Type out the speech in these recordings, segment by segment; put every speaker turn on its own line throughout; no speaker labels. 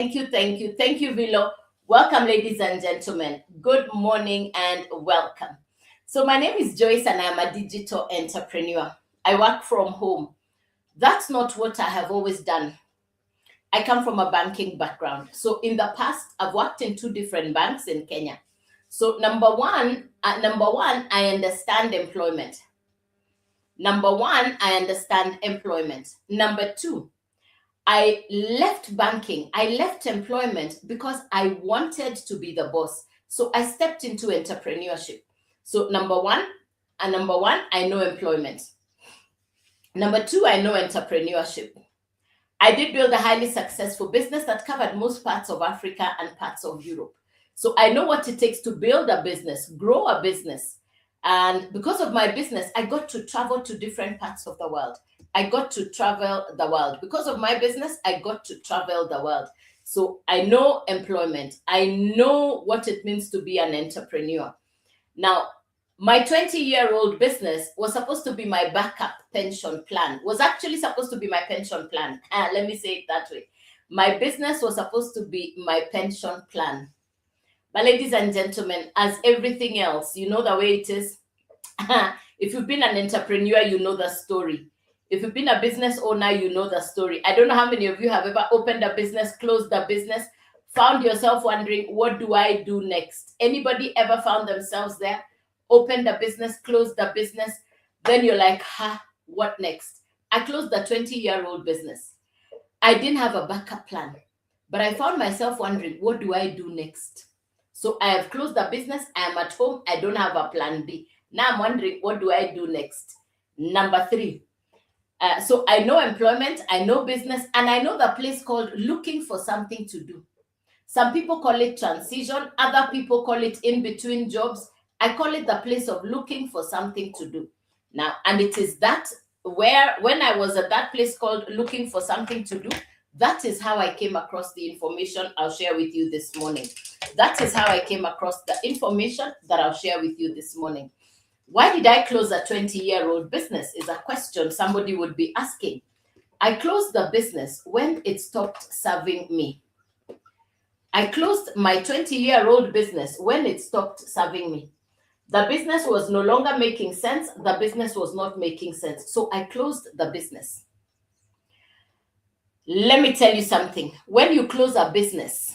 Thank you, Vilo. Welcome, ladies and gentlemen. Good morning and welcome. So, my name is Joyce, and I'm a digital entrepreneur. I work from home. That's not what I have always done. I come from a banking background. So, in the past, I've worked in two different banks in Kenya. So, number one, I understand employment. Number one, I understand employment. Number two, I left banking. I left employment because I wanted to be the boss. So I stepped into entrepreneurship. So number one, I know employment. Number two, I know entrepreneurship. I did build a highly successful business that covered most parts of Africa and parts of Europe. So I know what it takes to build a business, grow a business. And because of my business, I got to travel to different parts of the world. I got to travel the world. Because of my business, I got to travel the world. So I know employment. I know what it means to be an entrepreneur. Now, my 20-year-old business was supposed to be my backup pension plan, was actually supposed to be my pension plan. Let me say it that way. My business was supposed to be my pension plan. But ladies and gentlemen, as everything else, you know the way it is. If you've been an entrepreneur, you know the story. If you've been a business owner, you know the story. I don't know how many of you have ever opened a business, closed a business, found yourself wondering, what do I do next? Anybody ever found themselves there? Opened a business, closed a business, then you're like, what next? I closed a 20-year-old business. I didn't have a backup plan, but I found myself wondering, what do I do next? So I have closed the business. I am at home. I don't have a plan B. Now I'm wondering, what do I do next? Number three. So I know employment, I know business, and I know the place called looking for something to do. Some people call it transition. Other people call it in between jobs. I call it the place of looking for something to do. Now, and it is that when I was at that place called looking for something to do, that is how I came across the information I'll share with you this morning. That is how I came across the information that I'll share with you this morning. Why did I close a 20-year-old business is a question somebody would be asking. I closed the business when it stopped serving me. I closed my 20-year-old business when it stopped serving me. The business was no longer making sense. The business was not making sense. So I closed the business. Let me tell you something. When you close a business,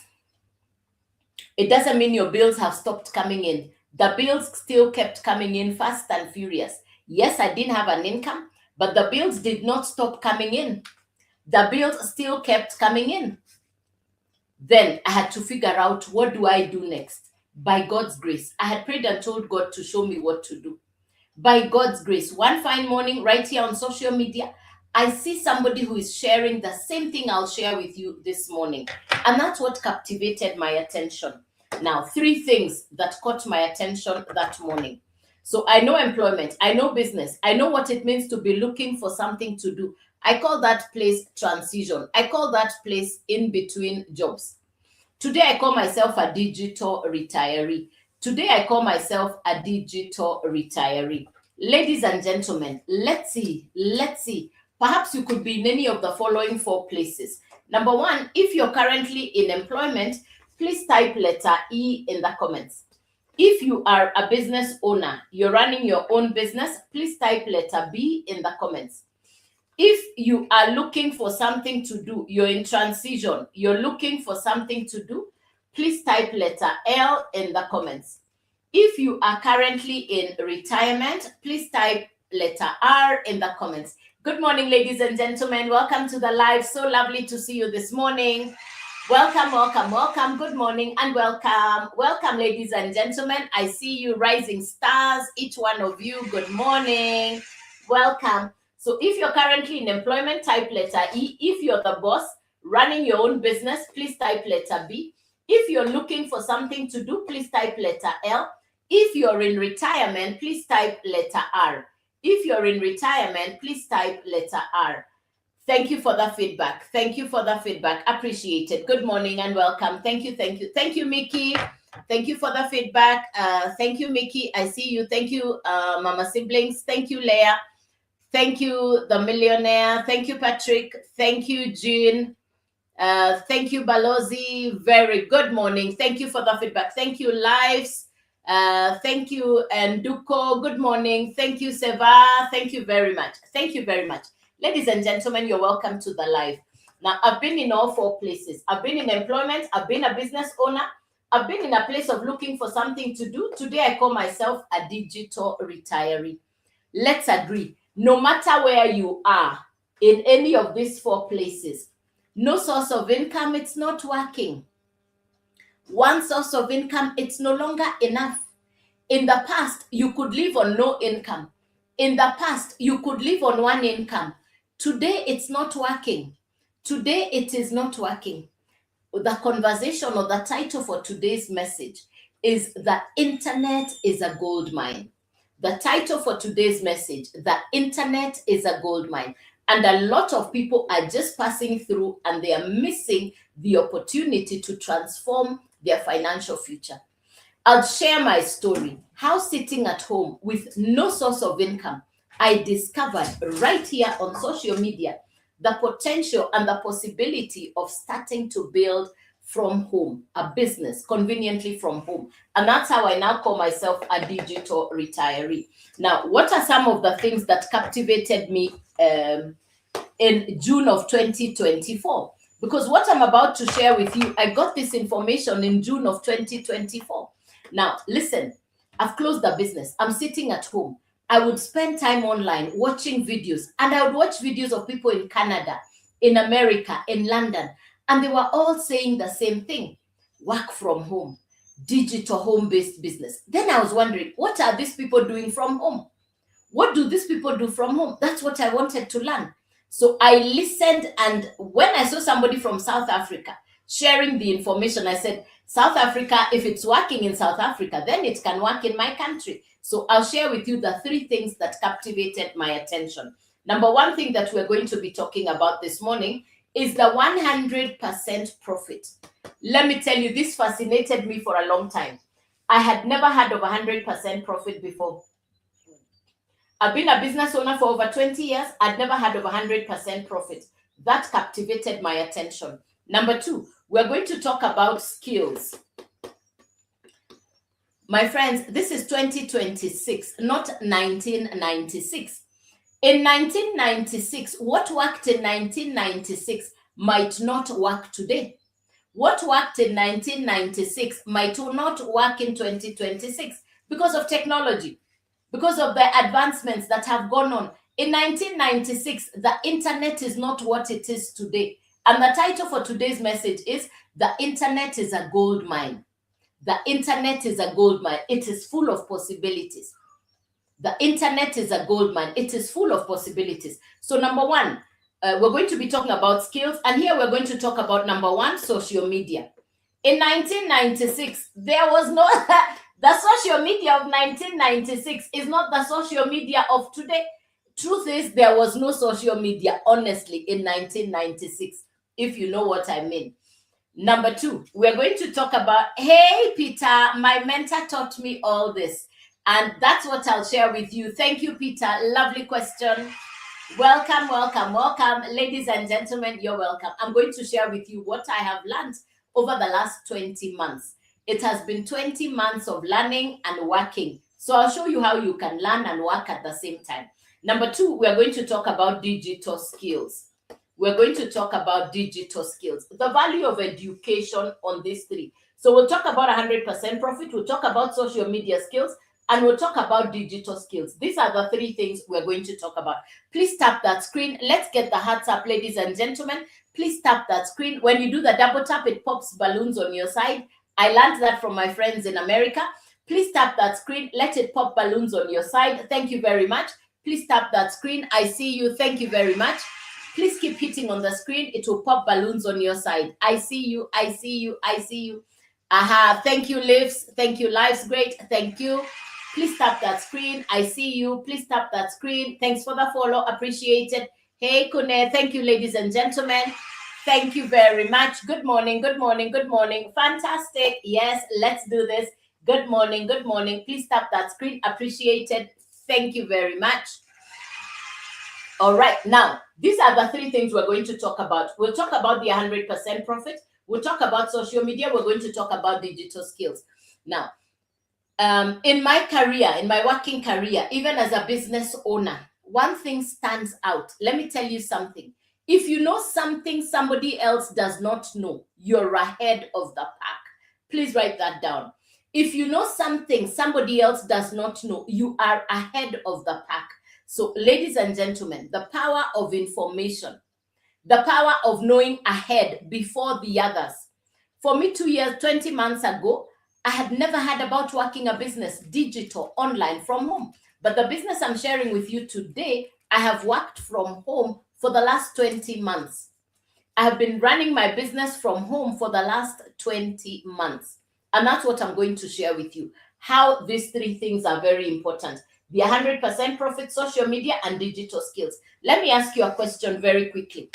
it doesn't mean your bills have stopped coming in. The bills still kept coming in fast and furious. Yes, I didn't have an income, but the bills did not stop coming in. The bills still kept coming in. Then I had to figure out, what do I do next? By God's grace, I had prayed and told God to show me what to do. By God's grace, one fine morning, right here on social media, I see somebody who is sharing the same thing I'll share with you this morning. And that's what captivated my attention. Now, three things that caught my attention that morning. So I know employment, I know business, I know what it means to be looking for something to do. I call that place transition. I call that place in between jobs. Today, I call myself a digital retiree. Today, I call myself a digital retiree. Ladies and gentlemen, let's see. Perhaps you could be in any of the following four places. Number one, if you're currently in employment, please type letter E in the comments. If you are a business owner, you're running your own business, please type letter B in the comments. If you are looking for something to do, you're in transition, you're looking for something to do, please type letter L in the comments. If you are currently in retirement, please type letter R in the comments. Good morning, ladies and gentlemen. Welcome to the live. So lovely to see you this morning. Welcome. Good morning and welcome. Welcome, ladies and gentlemen. I see you rising stars, each one of you. Good morning. Welcome. So if you're currently in employment, type letter E. If you're the boss running your own business, please type letter B. If you're looking for something to do, please type letter L. If you're in retirement, please type letter R. If you're in retirement, please type letter R. Thank you for the feedback. Appreciate it. Good morning and welcome. Thank you, Mickey. Thank you for the feedback. Thank you, Mickey. I see you. Thank you, Mama Siblings. Thank you, Leah. Thank you, the millionaire. Thank you, Patrick. Thank you, Jean. Thank you, Balozi. Very good morning. Thank you for the feedback. Thank you, Lives. Thank you, Nduko. Good morning. Thank you, Seva. Thank you very much. Thank you very much. Ladies and gentlemen, you're welcome to the live. Now, I've been in all four places. I've been in employment. I've been a business owner. I've been in a place of looking for something to do. Today, I call myself a digital retiree. Let's agree, no matter where you are in any of these four places, no source of income, it's not working. One source of income, it's no longer enough. In the past, you could live on no income. In the past, you could live on one income. Today, it's not working. Today, it is not working. The conversation or the title for today's message is The Internet is a Gold Mine. The title for today's message, The Internet is a Gold Mine. And a lot of people are just passing through and they are missing the opportunity to transform their financial future. I'll share my story, how sitting at home with no source of income, I discovered right here on social media the potential and the possibility of starting to build from home, a business conveniently from home. And that's how I now call myself a digital retiree. Now, what are some of the things that captivated me in June of 2024? Because what I'm about to share with you, I got this information in June of 2024. Now, listen, I've closed the business. I'm sitting at home. I would spend time online watching videos, and I would watch videos of people in Canada, in America, in London, and they were all saying the same thing: work from home, digital home-based business. Then I was wondering, what are these people doing from home? What do these people do from home? That's what I wanted to learn. So I listened, and when I saw somebody from South Africa sharing the information, I said, South Africa, if it's working in South Africa, then it can work in my country. So I'll share with you the three things that captivated my attention. Number one thing that we're going to be talking about this morning is the 100% profit. Let me tell you, this fascinated me for a long time. I had never heard of 100% profit before. I've been a business owner for over 20 years. I'd never heard of 100% profit. That captivated my attention. Number two, we're going to talk about skills. My friends, this is 2026, not 1996. In 1996, what worked in 1996 might not work today. What worked in 1996 might not work in 2026 because of technology, because of the advancements that have gone on. In 1996, the internet is not what it is today. And the title for today's message is The Internet is a Gold Mine. The internet is a gold mine. It is full of possibilities. The internet is a gold mine. It is full of possibilities. So number one, we're going to be talking about skills. And here we're going to talk about number one, social media. In 1996, there was no... The social media of 1996 is not the social media of today. Truth is, there was no social media, honestly, in 1996, if you know what I mean. Number two, we're going to talk about, hey, Peter, my mentor taught me all this. And that's what I'll share with you. Thank you, Peter. Lovely question. Welcome, welcome, welcome. Ladies and gentlemen, you're welcome. I'm going to share with you what I have learned over the last 20 months. It has been 20 months of learning and working. So I'll show you how you can learn and work at the same time. Number two, we're going to talk about digital skills. We're going to talk about digital skills, the value of education on these three. So we'll talk about 100% profit, we'll talk about social media skills, and we'll talk about digital skills. These are the three things we're going to talk about. Please tap that screen. Let's get the hearts up, ladies and gentlemen. Please tap that screen. When you do the double tap, it pops balloons on your side. I learned that from my friends in America. Please tap that screen. Let it pop balloons on your side. Thank you very much. Please tap that screen. I see you. Thank you very much. Please keep hitting on the screen. It will pop balloons on your side. I see you. I see you. I see you. Aha. Thank you, Lives. Thank you, Lives. Great. Thank you. Please tap that screen. I see you. Please tap that screen. Thanks for the follow. Appreciate it. Hey, Kune. Thank you, ladies and gentlemen. Thank you very much. Good morning. Good morning. Good morning. Fantastic. Yes, let's do this. Good morning. Good morning. Please tap that screen. Appreciate it. Thank you very much. All right, now these are the three things we're going to talk about. We'll talk about the 100% profit. We'll talk about social media. We're going to talk about digital skills. Now, in my career, in my working career, even as a business owner, one thing stands out. Let me tell you something. If you know something somebody else does not know, you're ahead of the pack. Please write that down. If you know something somebody else does not know, you are ahead of the pack. So, ladies and gentlemen, the power of information, the power of knowing ahead before the others. For me, 20 months ago, I had never heard about working a business digital online from home. But the business I'm sharing with you today, I have worked from home for the last 20 months. I have been running my business from home for the last 20 months. And that's what I'm going to share with you. How these three things are very important. The 100% profit, social media, and digital skills. Let me ask you a question very quickly.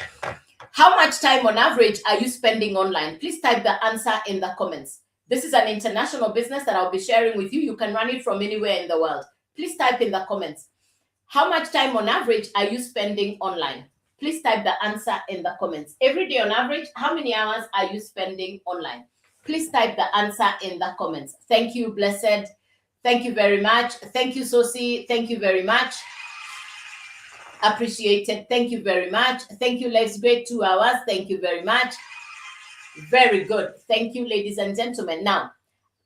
How much time on average are you spending online? Please type the answer in the comments. This is an international business that I'll be sharing with you. You can run it from anywhere in the world. Please type in the comments. How much time on average are you spending online? Please type the answer in the comments. Every day on average, how many hours are you spending online? Please type the answer in the comments. Thank you, Blessed. Thank you very much. Thank you, Sosi. Thank you very much. Appreciated. Thank you very much. Thank you, Life's Great 2 hours. Thank you very much. Very good. Thank you, ladies and gentlemen. Now,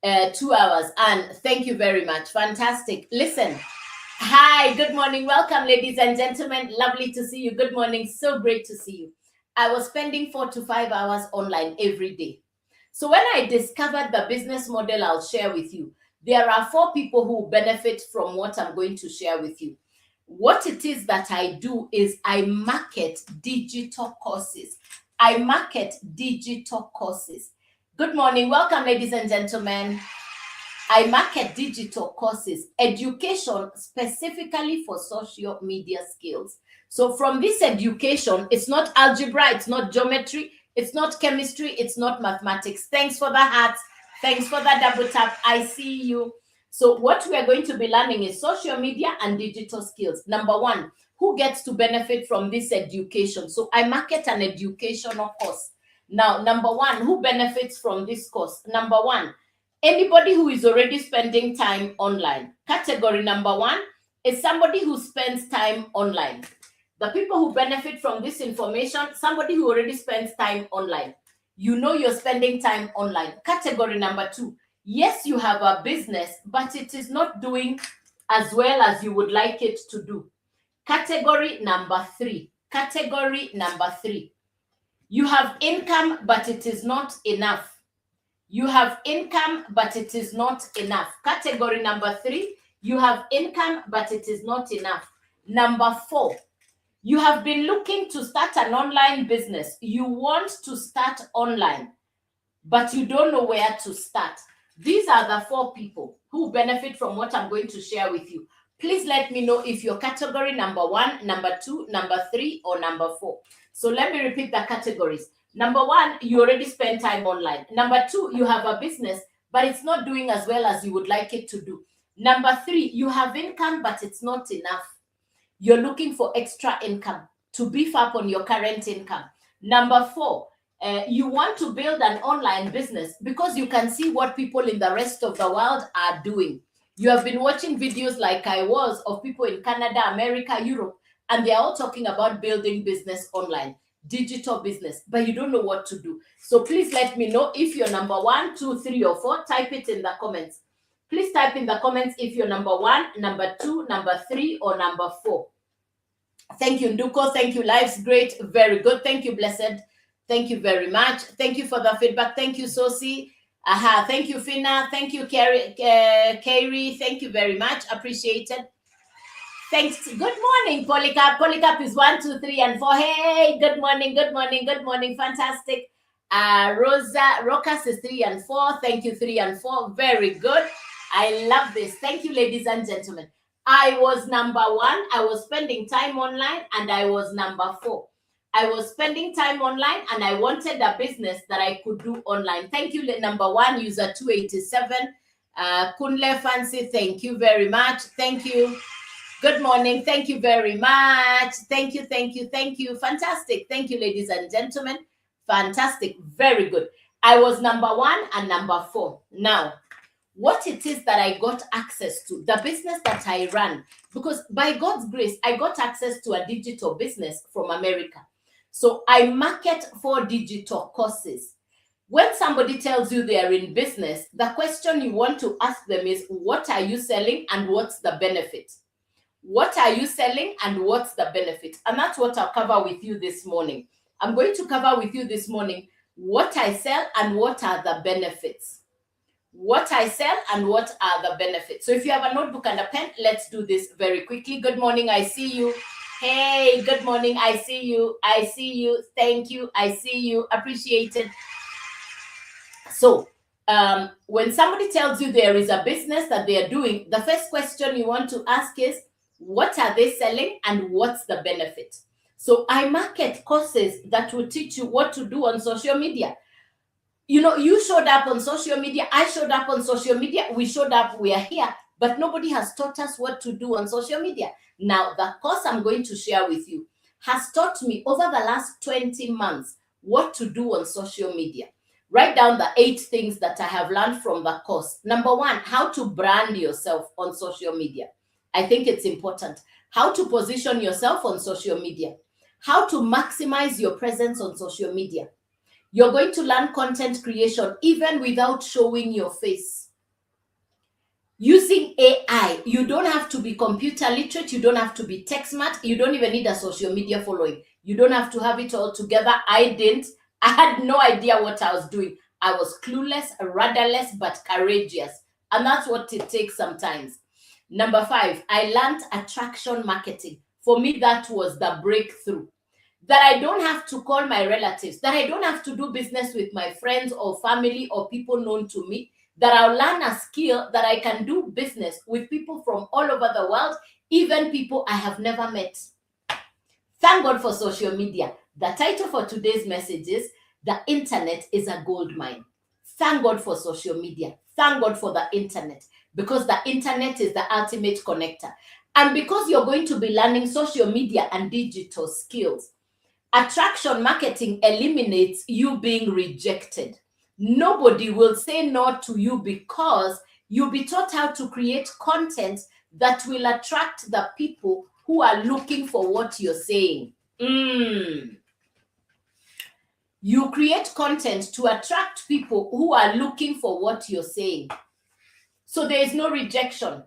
2 hours, and thank you very much. Fantastic. Listen. Hi, good morning. Welcome, ladies and gentlemen. Lovely to see you. Good morning. So great to see you. I was spending 4 to 5 hours online every day. So when I discovered the business model I'll share with you, there are 4 people who benefit from what I'm going to share with you. What it is that I do is I market digital courses. I market digital courses. Good morning. Welcome, ladies and gentlemen. I market digital courses, education specifically for social media skills. So from this education, it's not algebra, it's not geometry, it's not chemistry, it's not mathematics. Thanks for the hearts. Thanks for the double tap. I see you. So what we are going to be learning is social media and digital skills. Number 1, who gets to benefit from this education? So I market an educational course. Now, number 1, who benefits from this course? Number 1, anybody who is already spending time online. Category number 1 is somebody who spends time online. The people who benefit from this information, somebody who already spends time online. You know you're spending time online. Category number 2, yes, you have a business, but it is not doing as well as you would like it to do. Category number 3. Category number 3. You have income, but it is not enough. You have income, but it is not enough. Category number 3, you have income, but it is not enough. Number 4, you have been looking to start an online business. You want to start online, but you don't know where to start. These are the 4 people who benefit from what I'm going to share with you. Please let me know if you're category number 1, number 2, number 3, or number 4. So let me repeat the categories. Number 1, you already spend time online. Number 2, you have a business, but it's not doing as well as you would like it to do. Number 3, you have income, but it's not enough. You're looking for extra income to beef up on your current income. Number 4, you want to build an online business because you can see what people in the rest of the world are doing. You have been watching videos like I was of people in Canada, America, Europe, and they're all talking about building business online, digital business, but you don't know what to do. So please let me know if you're number 1, 2, 3, or 4. Type it in the comments. Please type in the comments if you're number 1, number 2, number 3, or number 4. Thank you, Nduko. Thank you, Life's Great. Very good. Thank you, Blessed. Thank you very much. Thank you for the feedback. Thank you, Sosi. Thank you, Fina. Thank you, Carrie. Thank you very much. Appreciated. Thanks. Good morning, Polycarp. Polycarp is 1, 2, 3, and 4. Hey, good morning, good morning, good morning. Fantastic. Rosa Rocas is 3 and 4. Thank you, 3 and 4. Very good. I love this. Thank you, ladies and gentlemen. I was number 1. I was spending time online, and I was number 4. I was spending time online, and I wanted a business that I could do online. Thank you, number 1, user 287. Kunle Fancy, thank you very much. Thank you. Good morning. Thank you very much. Thank you, thank you, thank you. Fantastic. Thank you, ladies and gentlemen. Fantastic. Very good. I was number 1 and number 4. Now, what it is that I got access to, the business that I run, because by God's grace, I got access to a digital business from America. So I market for digital courses. When somebody tells you they are in business, the question you want to ask them is, what are you selling and what's the benefit? What are you selling and what's the benefit? And that's what I'll cover with you this morning. I'm going to cover with you this morning what I sell and what are the benefits. What I sell and what are the benefits. So if you have a notebook and a pen, let's do this very quickly. Good morning, I see you. Hey, good morning, I see you. I see you. Thank you. I see you. Appreciated. So when somebody tells you there is a business that they are doing, the first question you want to ask is, what are they selling and what's the benefit? So I market courses that will teach you what to do on social media. You know, you showed up on social media. I showed up on social media. We showed up. We are here. But nobody has taught us what to do on social media. Now, the course I'm going to share with you has taught me over the last 20 months what to do on social media. Write down the 8 things that I have learned from the course. Number 1, how to brand yourself on social media. I think it's important. How to position yourself on social media. How to maximize your presence on social media. You're going to learn content creation even without showing your face. Using AI, you don't have to be computer literate. You don't have to be tech smart. You don't even need a social media following. You don't have to have it all together. I didn't. I had no idea what I was doing. I was clueless, rudderless, but courageous. And that's what it takes sometimes. Number 5, I learned attraction marketing. For me, that was the breakthrough. That I don't have to call my relatives, that I don't have to do business with my friends or family or people known to me, that I'll learn a skill that I can do business with people from all over the world, even people I have never met. Thank God for social media. The title for today's message is, The Internet is a Gold Mine. Thank God for social media. Thank God for the internet, because the internet is the ultimate connector. And because you're going to be learning social media and digital skills, attraction marketing eliminates you being rejected. Nobody will say no to you because you'll be taught how to create content that will attract the people who are looking for what you're saying. You create content to attract people who are looking for what you're saying. So there is no rejection.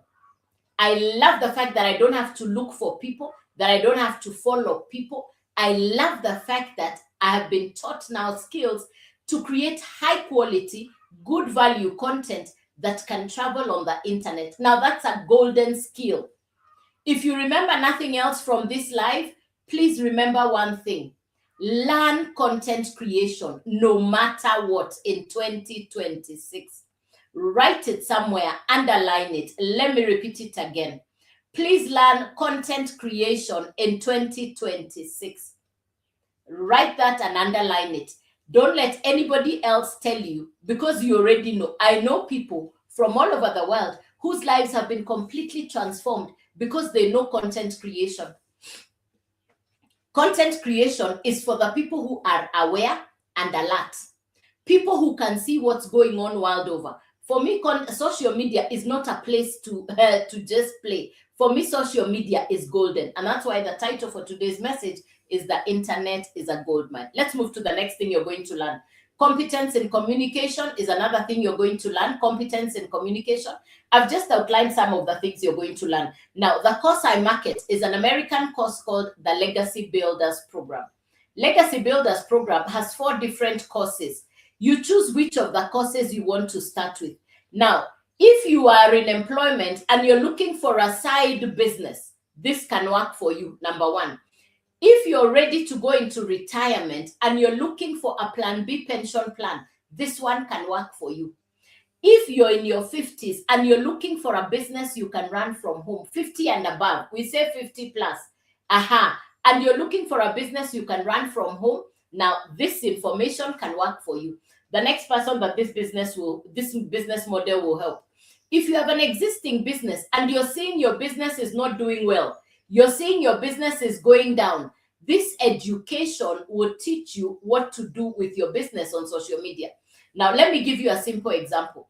I love the fact that I don't have to look for people, that I don't have to follow people. I love the fact that I have been taught now skills to create high quality, good value content that can travel on the internet. Now that's a golden skill. If you remember nothing else from this live, please remember one thing. Learn content creation no matter what in 2026. Write it somewhere, underline it. Let me repeat it again. Please learn content creation in 2026. Write that and underline it. Don't let anybody else tell you, because you already know. I know people from all over the world whose lives have been completely transformed because they know content creation. Content creation is for the people who are aware and alert. People who can see what's going on world over. For me, social media is not a place to just play. For me, social media is golden. And that's why the title for today's message is The Internet is a Gold Mine. Let's move to the next thing you're going to learn. Competence in communication is another thing you're going to learn. Competence in communication. I've just outlined some of the things you're going to learn. Now, the course I market is an American course called the Legacy Builders Program. Legacy Builders Program has 4 different courses. You choose which of the courses you want to start with. Now, if you are in employment and you're looking for a side business, this can work for you, number 1. If you're ready to go into retirement and you're looking for a Plan B pension plan, this one can work for you. If you're in your 50s and you're looking for a business you can run from home, 50 and above, we say 50 plus, and you're looking for a business you can run from home, now this information can work for you. The next person that this business model will help If you have an existing business and you're seeing your business is not doing well, you're seeing your business is going down, this education will teach you what to do with your business on social media. Now, let me give you a simple example.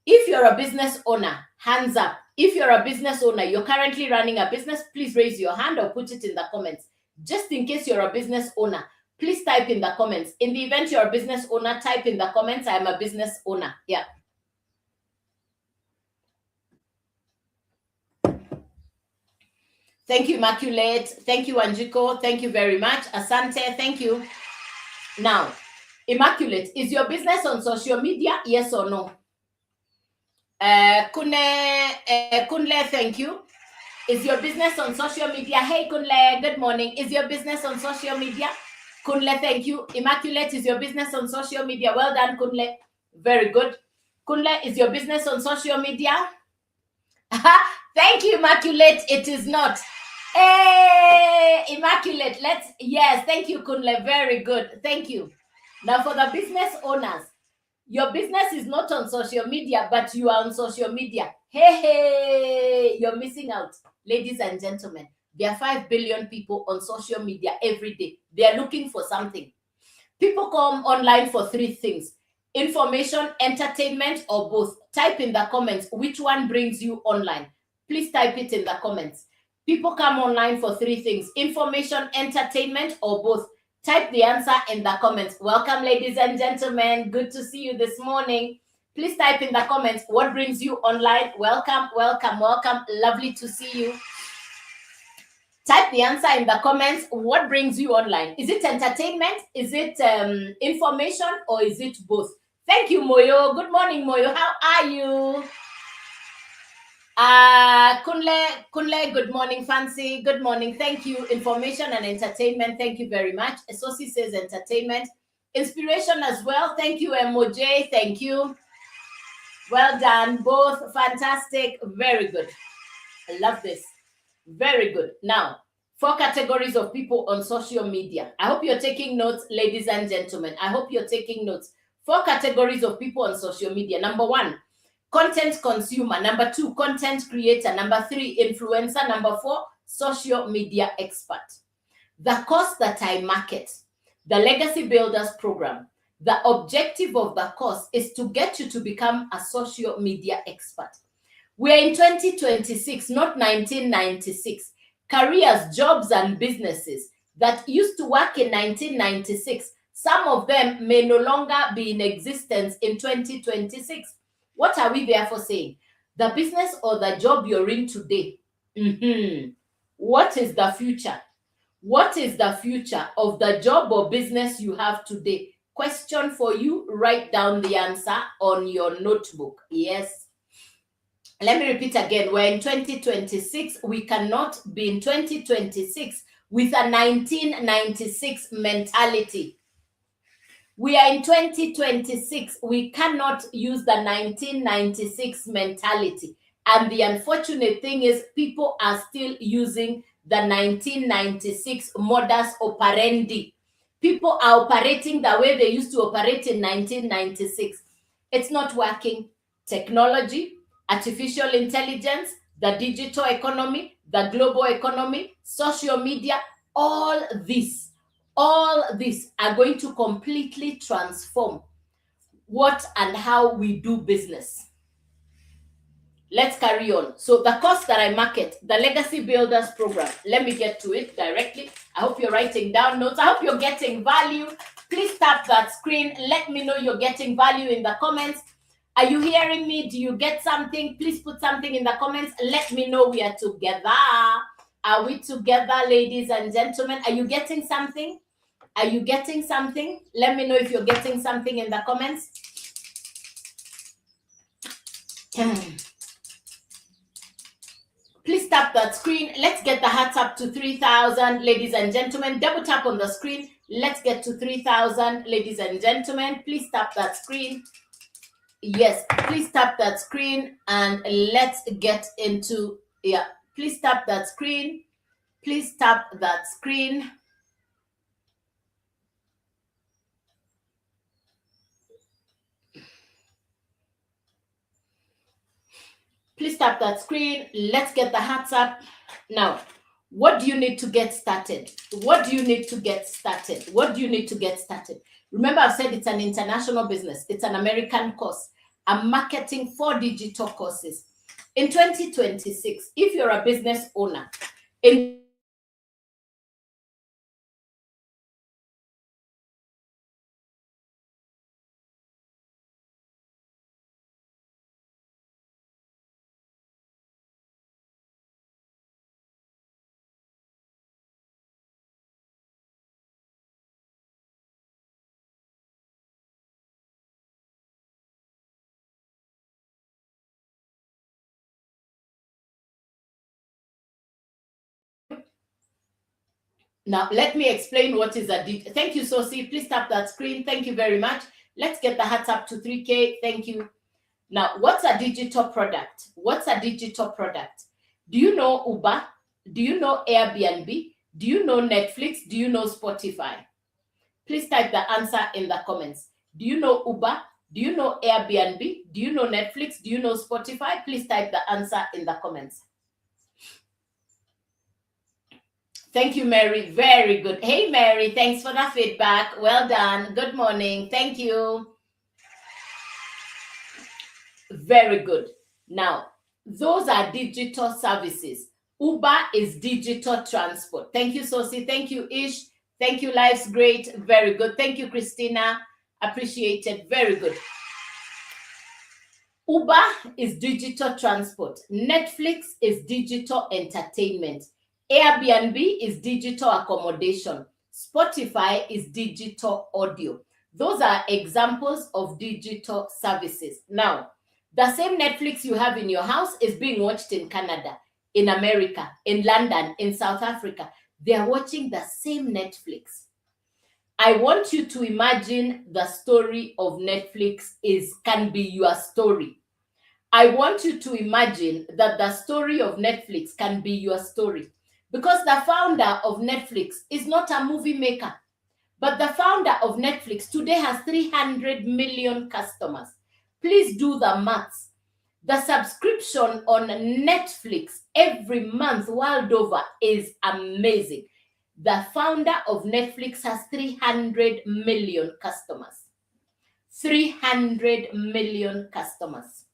If you're a business owner, hands up. If you're a business owner, you're currently running a business, please raise your hand or put it in the comments. Just in case you're a business owner, please type in the comments. In the event you're a business owner, type in the comments, I am a business owner. Yeah. Thank you, Immaculate. Thank you, Anjiko. Thank you very much. Asante, thank you. Now, Immaculate, is your business on social media? Yes or no? Kunle, thank you. Is your business on social media? Hey, Kunle, good morning. Is your business on social media? Kunle, thank you. Immaculate, is your business on social media? Well done, Kunle. Very good. Kunle, is your business on social media? Thank you, Immaculate. It is not. Hey, Immaculate. Yes, thank you, Kunle. Very good. Thank you. Now, for the business owners, your business is not on social media, but you are on social media. Hey, you're missing out. Ladies and gentlemen, there are 5 billion people on social media every day. They are looking for something. People come online for 3 things: information, entertainment, or both. Type in the comments which one brings you online. Please type it in the comments. People come online for 3 things: information, entertainment, or both. Type the answer in the comments. Welcome, ladies and gentlemen. Good to see you this morning. Please type in the comments what brings you online. Welcome, welcome, welcome. Lovely to see you. Type the answer in the comments. What brings you online? Is it entertainment? Is it information? Or is it both? Thank you, Moyo. Good morning, Moyo. How are you? Kunle, good morning. Fancy, good morning. Thank you. Information and entertainment. Thank you very much. Sosi says entertainment. Inspiration as well. Thank you, Emoji. Thank you. Well done. Both fantastic. Very good. I love this. Very good. Now, 4 categories of people on social media. I hope you're taking notes, ladies and gentlemen. I hope you're taking notes. 4 categories of people on social media. Number 1, content consumer. Number 2, content creator. Number 3, influencer. Number 4, social media expert. The course that I market, the Legacy Builders program, the objective of the course is to get you to become a social media expert. We are in 2026, not 1996. Careers, jobs, and businesses that used to work in 1996, some of them may no longer be in existence in 2026. What are we therefore saying? The business or the job you're in today, what is the future? What is the future of the job or business you have today? Question for you. Write down the answer on your notebook. Yes. Let me repeat again. We're in 2026. We cannot be in 2026 with a 1996 mentality. We are in 2026. We cannot use the 1996 mentality. And the unfortunate thing is people are still using the 1996 modus operandi. People are operating the way they used to operate in 1996. It's not working. Technology, artificial intelligence, the digital economy, the global economy, social media, all these are going to completely transform what and how we do business. Let's carry on. So the course that I market, the Legacy Builders program, let me get to it directly. I hope you're writing down notes. I hope you're getting value. Please tap that screen. Let me know you're getting value in the comments. Are you hearing me? Do you get something? Please put something in the comments. Let me know we are together. Are we together, ladies and gentlemen? Are you getting something? Are you getting something? Let me know if you're getting something in the comments. Please tap that screen. Let's get the hearts up to 3,000, ladies and gentlemen. Double tap on the screen. Let's get to 3,000, ladies and gentlemen. Please tap that screen. Yes, please tap that screen and let's get into, please tap that screen. Please tap that screen. tap that screen. Let's get the hats up. Now, what do you need to get started? What do you need to get started? What do you need to get started? Remember, I've said it's an international business. It's an American course. I'm marketing 4 digital courses. In 2026, if you're a business owner, in Now, let me explain what is a digital. Thank you, Sosi. Please tap that screen. Thank you very much. Let's get the hats up to 3K. Thank you. Now, what's a digital product? What's a digital product? Do you know Uber? Do you know Airbnb? Do you know Netflix? Do you know Spotify? Please type the answer in the comments. Do you know Uber? Do you know Airbnb? Do you know Netflix? Do you know Spotify? Please type the answer in the comments. Thank you, Mary. Very good. Hey, Mary, thanks for the feedback. Well done. Good morning. Thank you. Very good. Now, those are digital services. Uber is digital transport. Thank you, Sosi. Thank you, Ish. Thank you, Life's Great. Very good. Thank you, Christina. Appreciated. Very good. Uber is digital transport. Netflix is digital entertainment. Airbnb is digital accommodation. Spotify is digital audio. Those are examples of digital services. Now, the same Netflix you have in your house is being watched in Canada, in America, in London, in South Africa. They are watching the same Netflix. I want you to imagine the story of Netflix can be your story. I want you to imagine that the story of Netflix can be your story. Because the founder of Netflix is not a movie maker, but the founder of Netflix today has 300 million customers. Please do the maths. The subscription on Netflix every month world over is amazing. The founder of Netflix has 300 million customers. 300 million customers.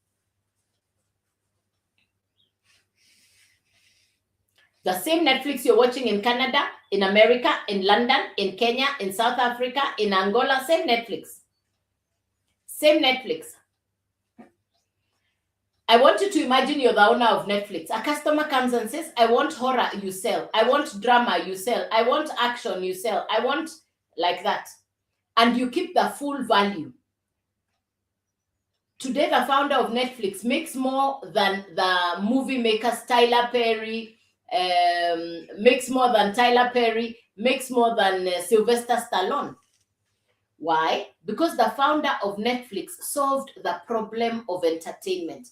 The same Netflix you're watching in Canada, in America, in London, in Kenya, in South Africa, in Angola, same Netflix. Same Netflix. I want you to imagine you're the owner of Netflix. A customer comes and says, I want horror, you sell. I want drama, you sell. I want action, you sell. I want like that. And you keep the full value. Today, the founder of Netflix makes more than the movie makers Tyler Perry, makes more than Tyler Perry, makes more than Sylvester Stallone. Why? Because the founder of Netflix solved the problem of entertainment.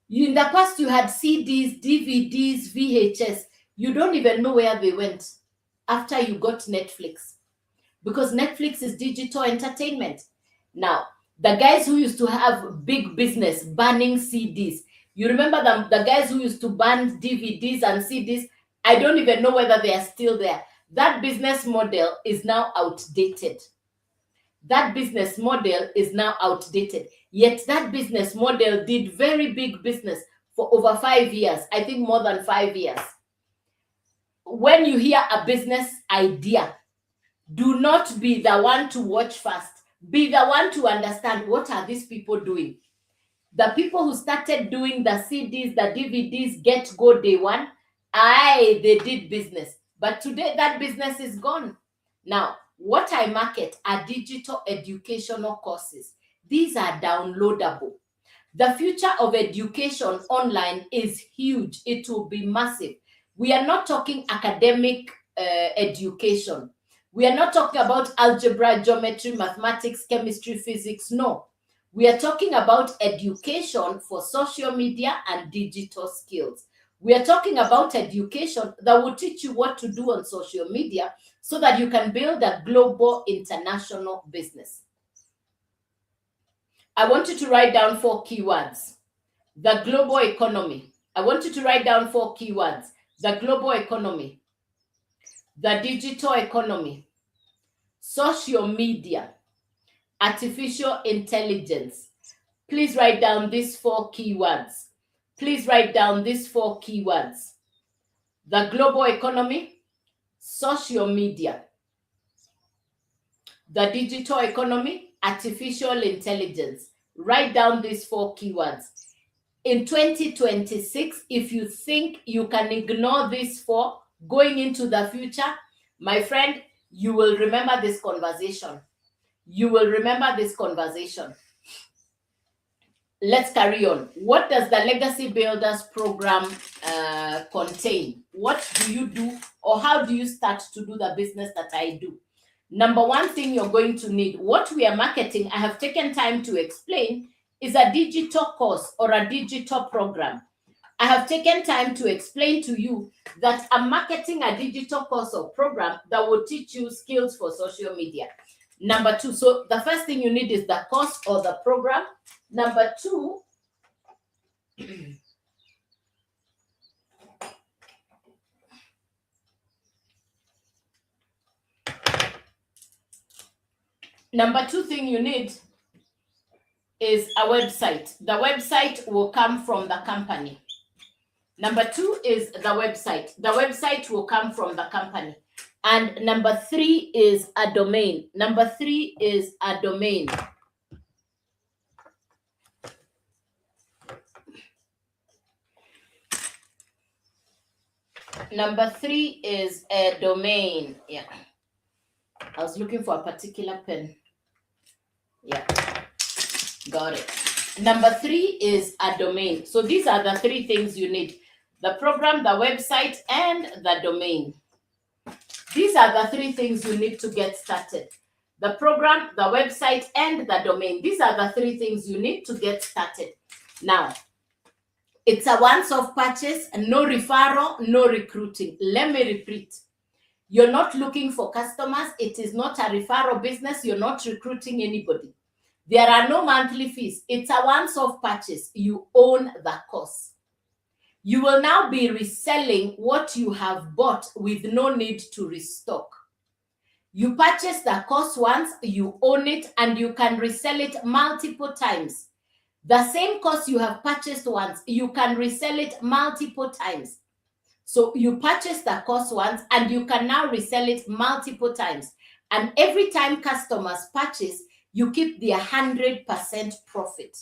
In the past, you had CDs, DVDs, VHS. You don't even know where they went after you got Netflix. Because Netflix is digital entertainment. Now, the guys who used to have big business banning CDs, you remember the guys who used to ban DVDs and CDs? I don't even know whether they are still there. That business model is now outdated. That business model is now outdated. Yet that business model did very big business for over 5 years. I think more than 5 years. When you hear a business idea, do not be the one to watch first. Be the one to understand what are these people doing. The people who started doing the CDs, the DVDs, get go day one, they did business. But today that business is gone. Now, what I market are digital educational courses. These are downloadable. The future of education online is huge. It will be massive. We are not talking academic education. We are not talking about algebra, geometry, mathematics, chemistry, physics. No. We are talking about education for social media and digital skills. We are talking about education that will teach you what to do on social media so that you can build a global international business. I want you to write down 4 keywords. the global economy. I want you to write down 4 keywords: the global economy, the digital economy, social media, artificial intelligence. Please write down these 4 keywords. Please write down these 4 keywords: the global economy, social media, the digital economy, artificial intelligence. Write down these 4 keywords. In 2026, if you think you can ignore these 4 going into the future, my friend, you will remember this conversation. You will remember this conversation. Let's carry on. What does the Legacy Builders program contain? What do you do, or how do you start to do the business that I do? Number one thing you're going to need, what we are marketing, I have taken time to explain, is a digital course or a digital program. I have taken time to explain to you that I'm marketing a digital course or program that will teach you skills for social media. Number 2, so the first thing you need is the course or the program. Number 2, number 2 thing you need is a website. The website will come from the company. Number 2 is the website. The website will come from the company. And number 3 is a domain. Number 3 is a domain. Number 3 is a domain. Yeah. I was looking for a particular pen. Yeah. Got it. Number 3 is a domain. So these are the 3 things you need: the program, the website, and the domain. These are the 3 things you need to get started: the program, the website, and the domain. These are the 3 things you need to get started. Now, it's a once-off purchase, no referral, no recruiting. Let me repeat. You're not looking for customers. It is not a referral business. You're not recruiting anybody. There are no monthly fees. It's a once-off purchase. You own the course. You will now be reselling what you have bought with no need to restock. You purchase the course once, you own it, and you can resell it multiple times. The same course you have purchased once, you can resell it multiple times. So you purchase the course once and you can now resell it multiple times. And every time customers purchase, you keep the 100% profit.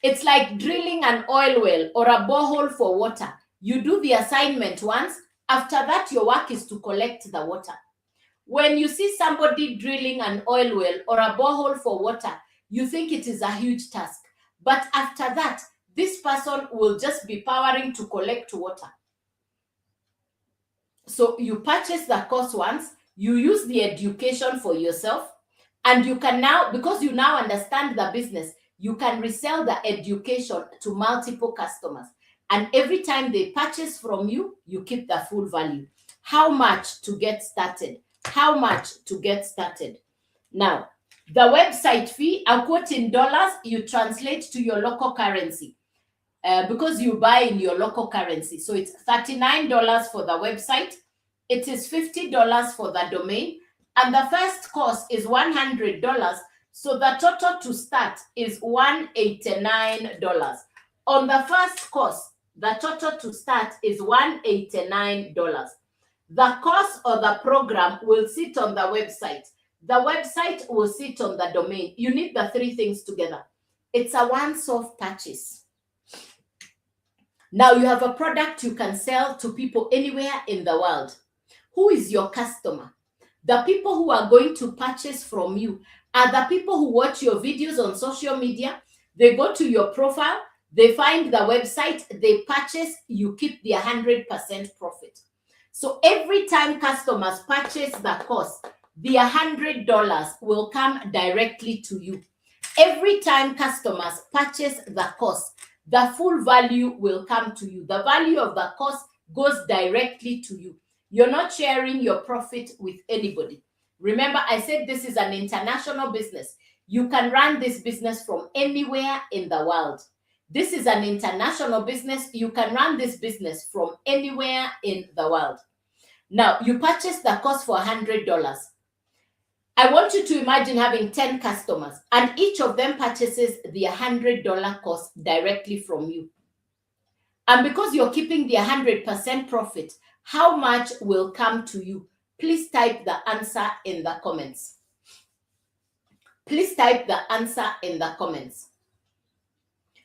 It's like drilling an oil well or a borehole for water. You do the assignment once. After that, your work is to collect the water. When you see somebody drilling an oil well or a borehole for water, you think it is a huge task. But after that, this person will just be powering to collect water. So you purchase the course once, you use the education for yourself, and you can now, because you now understand the business, you can resell the education to multiple customers. And every time they purchase from you, you keep the full value. How much to get started? How much to get started? Now, the website fee, I'll quote in dollars, you translate to your local currency because you buy in your local currency. So it's $39 for the website. It is $50 for the domain. And the first course is $100. So the total to start is $189. On the first course, the total to start is $189. The course or the program will sit on the website. The website will sit on the domain. You need the 3 things together. It's a once-off purchase. Now you have a product you can sell to people anywhere in the world. Who is your customer? The people who are going to purchase from you are the people who watch your videos on social media. They go to your profile, they find the website, they purchase, you keep the 100% profit. So every time customers purchase the course, the $100 will come directly to you. Every time customers purchase the course, the full value will come to you. The value of the course goes directly to you. You're not sharing your profit with anybody. Remember, I said this is an international business. You can run this business from anywhere in the world. This is an international business. You can run this business from anywhere in the world. Now, you purchase the course for $100. I want you to imagine having 10 customers and each of them purchases the $100 course directly from you. And because you're keeping the 100% profit, how much will come to you? Please type the answer in the comments. Please type the answer in the comments.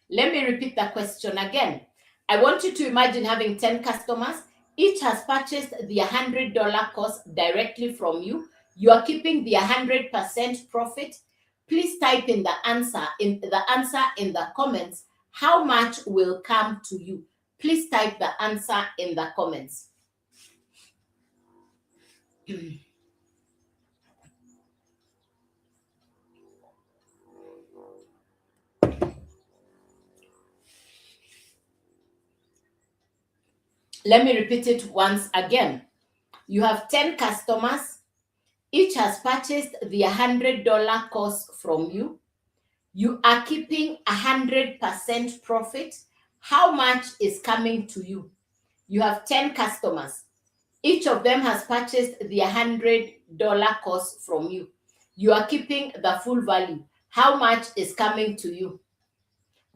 Let me repeat the question again. I want you to imagine having 10 customers. Each has purchased the $100 course directly from you. You are keeping the 100% profit. Please type in the answer in the comments. How much will come to you? Please type the answer in the comments. Let me repeat it once again. You have 10 customers. Each has purchased the $100 course from you. You are keeping 100% profit. How much is coming to you? You have 10 customers. Each of them has purchased the $100 course from you. You are keeping the full value. How much is coming to you?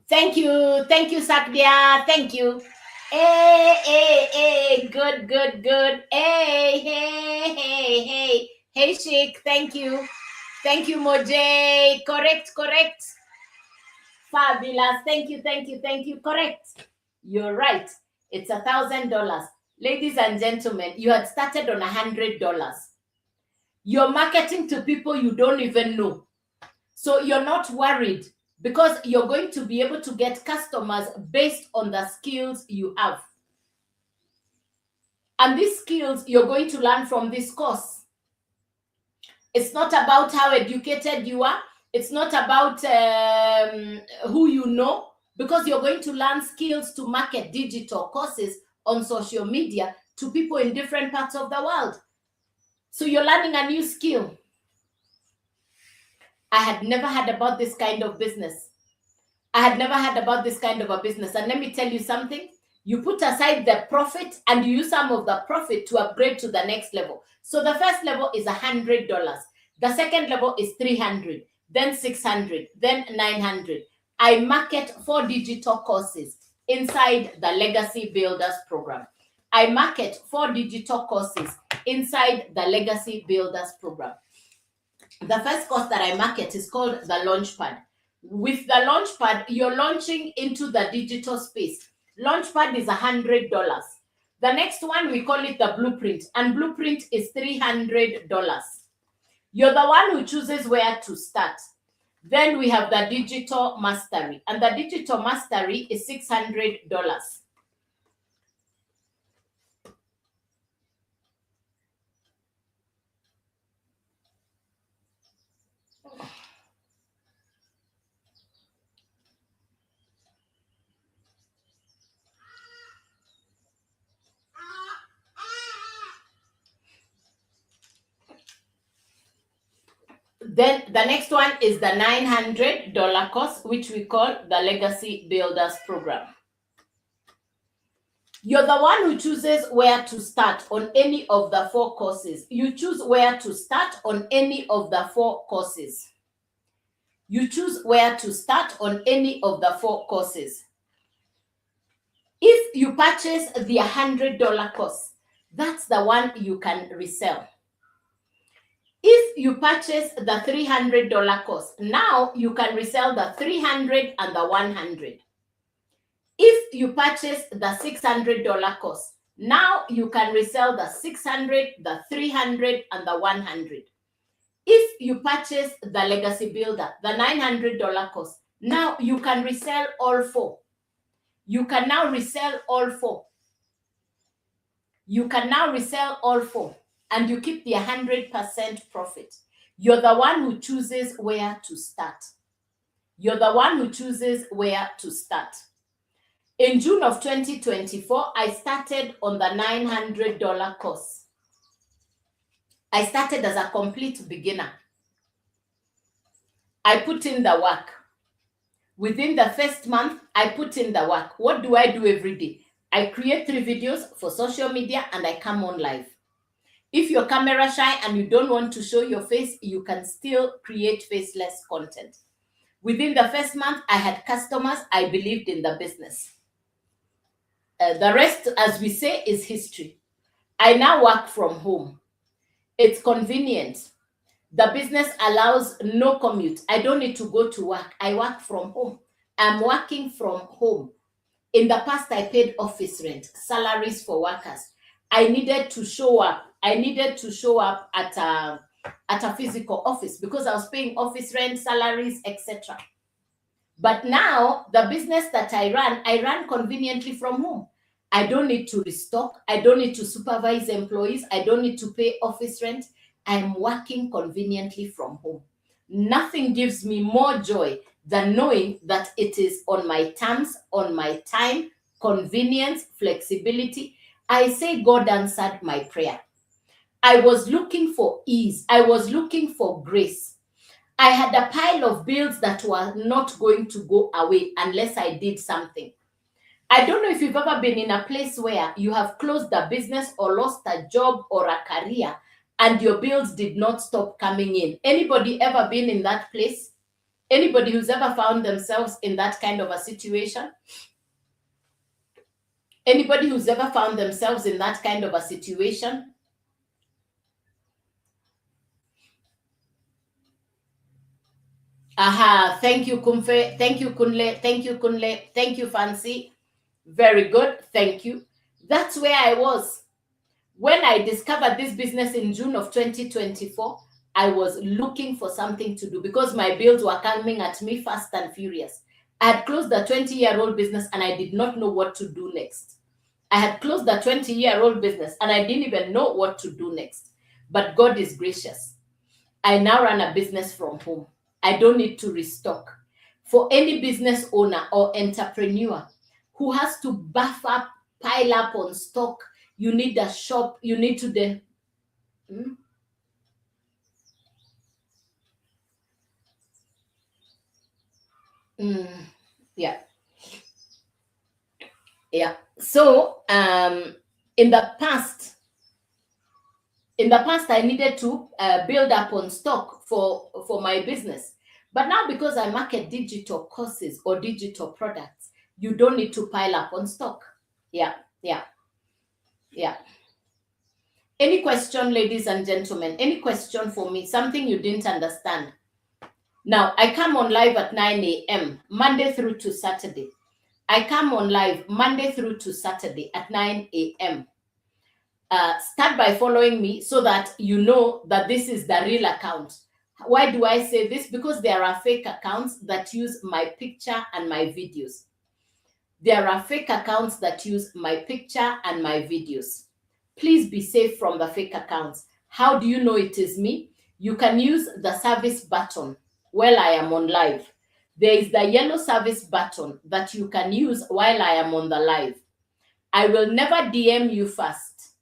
Thank you, Sakdia. Thank you. Hey, good. Hey, Sheik. Thank you, Mojay. Correct. Fabulous. Thank you. Correct. You're right. It's $1,000. Ladies and gentlemen, you had started on $100. You're marketing to people you don't even know. So you're not worried because you're going to be able to get customers based on the skills you have. And these skills you're going to learn from this course. It's not about how educated you are. It's not about who you know, because you're going to learn skills to market digital courses on social media to people in different parts of the world. So you're learning a new skill. I had never heard about this kind of business. And let me tell you something. You put aside the profit and you use some of the profit to upgrade to the next level. So the first level is $100. The second level is $300, then $600, then $900. I market 4 digital courses inside the Legacy Builders program. I market 4 digital courses inside the Legacy Builders program. The first course that I market is called the Launchpad. With the Launchpad, you're launching into the digital space. Launchpad is $100. The next one, we call it the Blueprint, and Blueprint is $300. You're the one who chooses where to start. Then we have the Digital Mastery, and the Digital Mastery is $600. Then the next one is the $900 course, which we call the Legacy Builders program. You're the one who chooses where to start on any of the 4 courses. You choose where to start on any of the 4 courses. You choose where to start on any of the 4 courses. If you purchase the $100 course, that's the one you can resell. If you purchase the $300 course, now you can resell the $300 and the $100. If you purchase the $600 course, now you can resell the $600, the $300, and the $100. If you purchase the Legacy Builder, the $900 course, now you can resell all 4. You can now resell all 4. And you keep the 100% profit. You're the one who chooses where to start. In June of 2024, I started on the $900 course. I started as a complete beginner. I put in the work. Within the first month, I put in the work. What do I do every day? I create 3 videos for social media and I come on live. If you're camera shy and you don't want to show your face, you can still create faceless content. Within the first month, I had customers. I believed in the business. The rest, as we say, is history. I now work from home. It's convenient. The business allows no commute. I don't need to go to work. I work from home. I'm working from home. In the past, I paid office rent, salaries for workers. I needed to show up. I needed to show up at a physical office because I was paying office rent, salaries, etc. But now the business that I run conveniently from home. I don't need to restock. I don't need to supervise employees. I don't need to pay office rent. I'm working conveniently from home. Nothing gives me more joy than knowing that it is on my terms, on my time, convenience, flexibility. I say God answered my prayer. I was looking for ease. I was looking for grace. I had a pile of bills that were not going to go away unless I did something. I don't know if you've ever been in a place where you have closed a business or lost a job or a career and your bills did not stop coming in. Anybody ever been in that place? Anybody who's ever found themselves in that kind of a situation? Anybody who's ever found themselves in that kind of a situation? Aha, thank you, Kumfe. Thank you, Kunle. Thank you, Kunle. Thank you, Fancy. Very good. Thank you. That's where I was. When I discovered this business in June of 2024, I was looking for something to do because my bills were coming at me fast and furious. I had closed the 20-year-old business and I did not know what to do next. I had closed the 20-year-old business and I didn't even know what to do next. But God is gracious. I now run a business from home. I don't need to restock. For any business owner or entrepreneur who has to buff up, pile up on stock, you need a shop, you need to the Hmm? Mm, yeah, yeah. So in the past, I needed to build up on stock for my business. But now because I market digital courses or digital products, you don't need to pile up on stock. Yeah, yeah, yeah. Any question, ladies and gentlemen? Any question for me? Something you didn't understand? Now, I come on live at 9 a.m., Monday through to Saturday. I come on live Monday through to Saturday at 9 a.m. Start by following me so that you know that this is the real account. Why do I say this? Because there are fake accounts that use my picture and my videos. There are fake accounts that use my picture and my videos. Please be safe from the fake accounts. How do you know it is me? You can use the service button while I am on live. There is the yellow service button that you can use while I am on the live. I will never DM you first.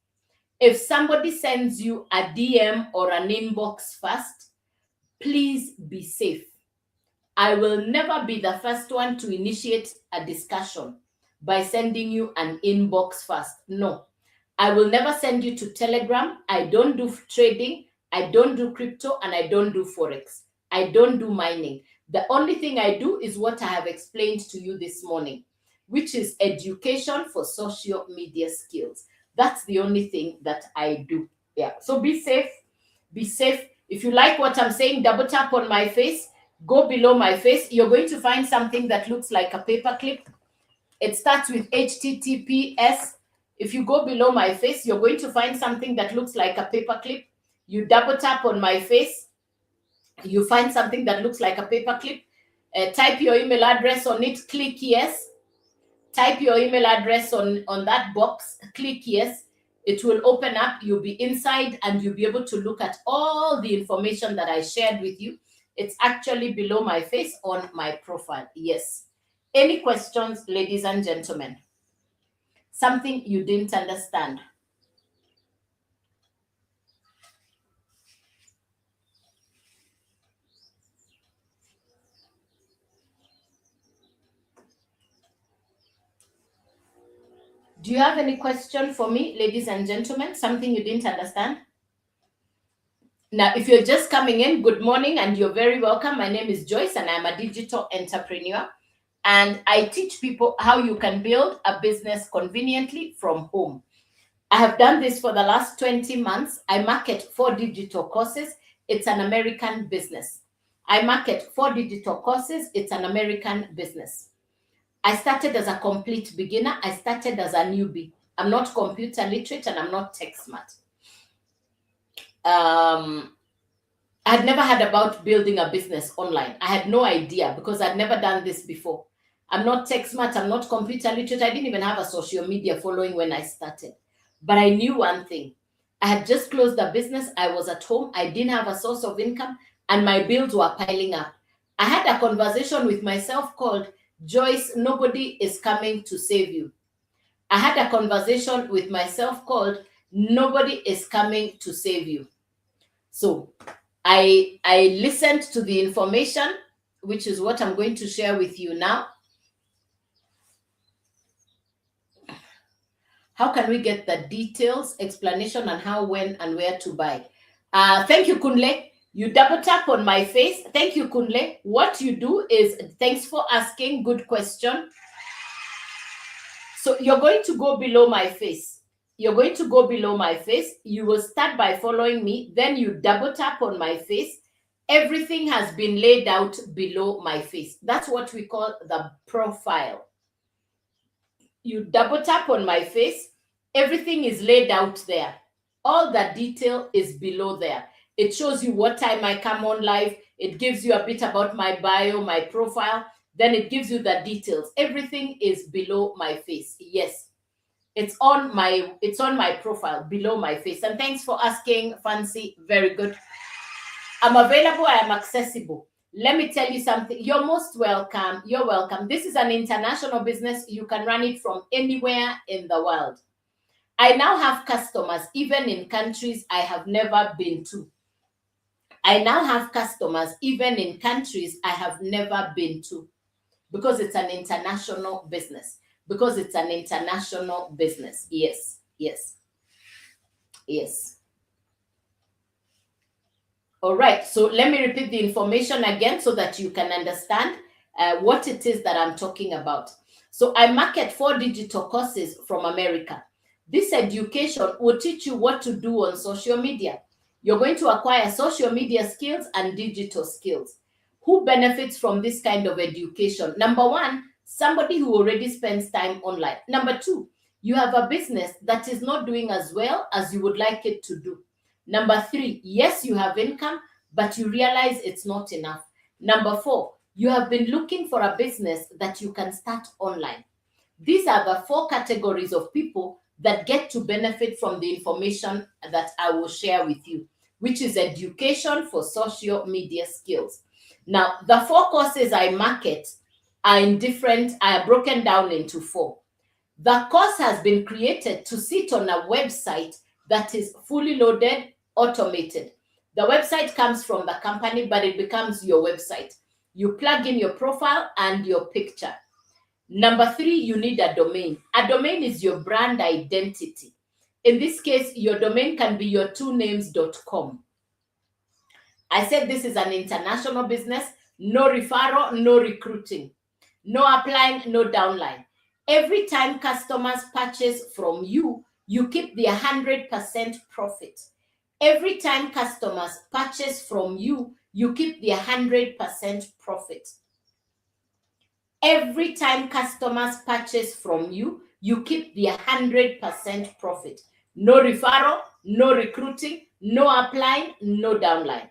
If somebody sends you a DM or an inbox first, please be safe. I will never be the first one to initiate a discussion by sending you an inbox first. No, I will never send you to Telegram. I don't do trading. I don't do crypto and I don't do Forex. I don't do mining. The only thing I do is what I have explained to you this morning, which is education for social media skills. That's the only thing that I do. Yeah. So be safe. Be safe. If you like what I'm saying, double tap on my face. Go below my face. You're going to find something that looks like a paperclip. It starts with HTTPS. If you go below my face, you're going to find something that looks like a paperclip. You double tap on my face. You find something that looks like a paperclip. Type your email address on it. Click yes. Type your email address on that box. Click yes. It will open up. You'll be inside and you'll be able to look at all the information that I shared with you. It's actually below my face on my profile. Yes. Any questions, ladies and gentlemen? Something you didn't understand? Do you have any question for me, ladies and gentlemen? Something you didn't understand? Now, if you're just coming in, good morning and you're very welcome. My name is Joyce and I'm a digital entrepreneur. And I teach people how you can build a business conveniently from home. I have done this for the last 20 months. I market 4 digital courses. It's an American business. I market 4 digital courses. It's an American business. I started as a complete beginner. I started as a newbie. I'm not computer literate and I'm not tech smart. I had never heard about building a business online. I had no idea because I'd never done this before. I'm not tech smart. I'm not computer literate. I didn't even have a social media following when I started. But I knew one thing. I had just closed the business. I was at home. I didn't have a source of income and my bills were piling up. I had a conversation with myself called, Joyce, nobody is coming to save you. I had a conversation with myself called, nobody is coming to save you. So I listened to the information, which is what I'm going to share with you now. How can we get the details, explanation on how, when, and where to buy? Thank you, Kunle. You double tap on my face. Thank you, Kunle. What you do is, thanks for asking, good question. So you're going to go below my face. You're going to go below my face. You will start by following me. Then you double tap on my face. Everything has been laid out below my face. That's what we call the profile. You double tap on my face. Everything is laid out there. All the detail is below there. It shows you what time I come on live. It gives you a bit about my bio, my profile. Then it gives you the details. Everything is below my face. Yes. It's on my profile, below my face. And thanks for asking, Fancy. Very good. I'm available. I am accessible. Let me tell you something. You're most welcome. You're welcome. This is an international business. You can run it from anywhere in the world. I now have customers even in countries I have never been to. I now have customers even in countries I have never been to because it's an international business. Because it's an international business. Yes, yes, yes. All right, so let me repeat the information again so that you can understand what it is that I'm talking about. So I market 4 digital courses from America. This education will teach you what to do on social media. You're going to acquire social media skills and digital skills. Who benefits from this kind of education? Number 1, somebody who already spends time online. Number 2, you have a business that is not doing as well as you would like it to do. Number 3, yes, you have income, but you realize it's not enough. Number 4, you have been looking for a business that you can start online. These are the 4 categories of people that get to benefit from the information that I will share with you, which is education for social media skills. Now, the 4 courses I market are broken down into 4. The course has been created to sit on a website that is fully loaded, automated. The website comes from the company, but it becomes your website. You plug in your profile and your picture. Number 3, you need a domain. A domain is your brand identity. In this case, your domain can be your 2names.com. I said this is an international business. No referral, no recruiting, no applying, no downline. Every time customers purchase from you, you keep the 100% profit. Every time customers purchase from you, you keep the 100% profit. Every time customers purchase from you, you keep the 100% profit. No referral, no recruiting, no applying, no downline.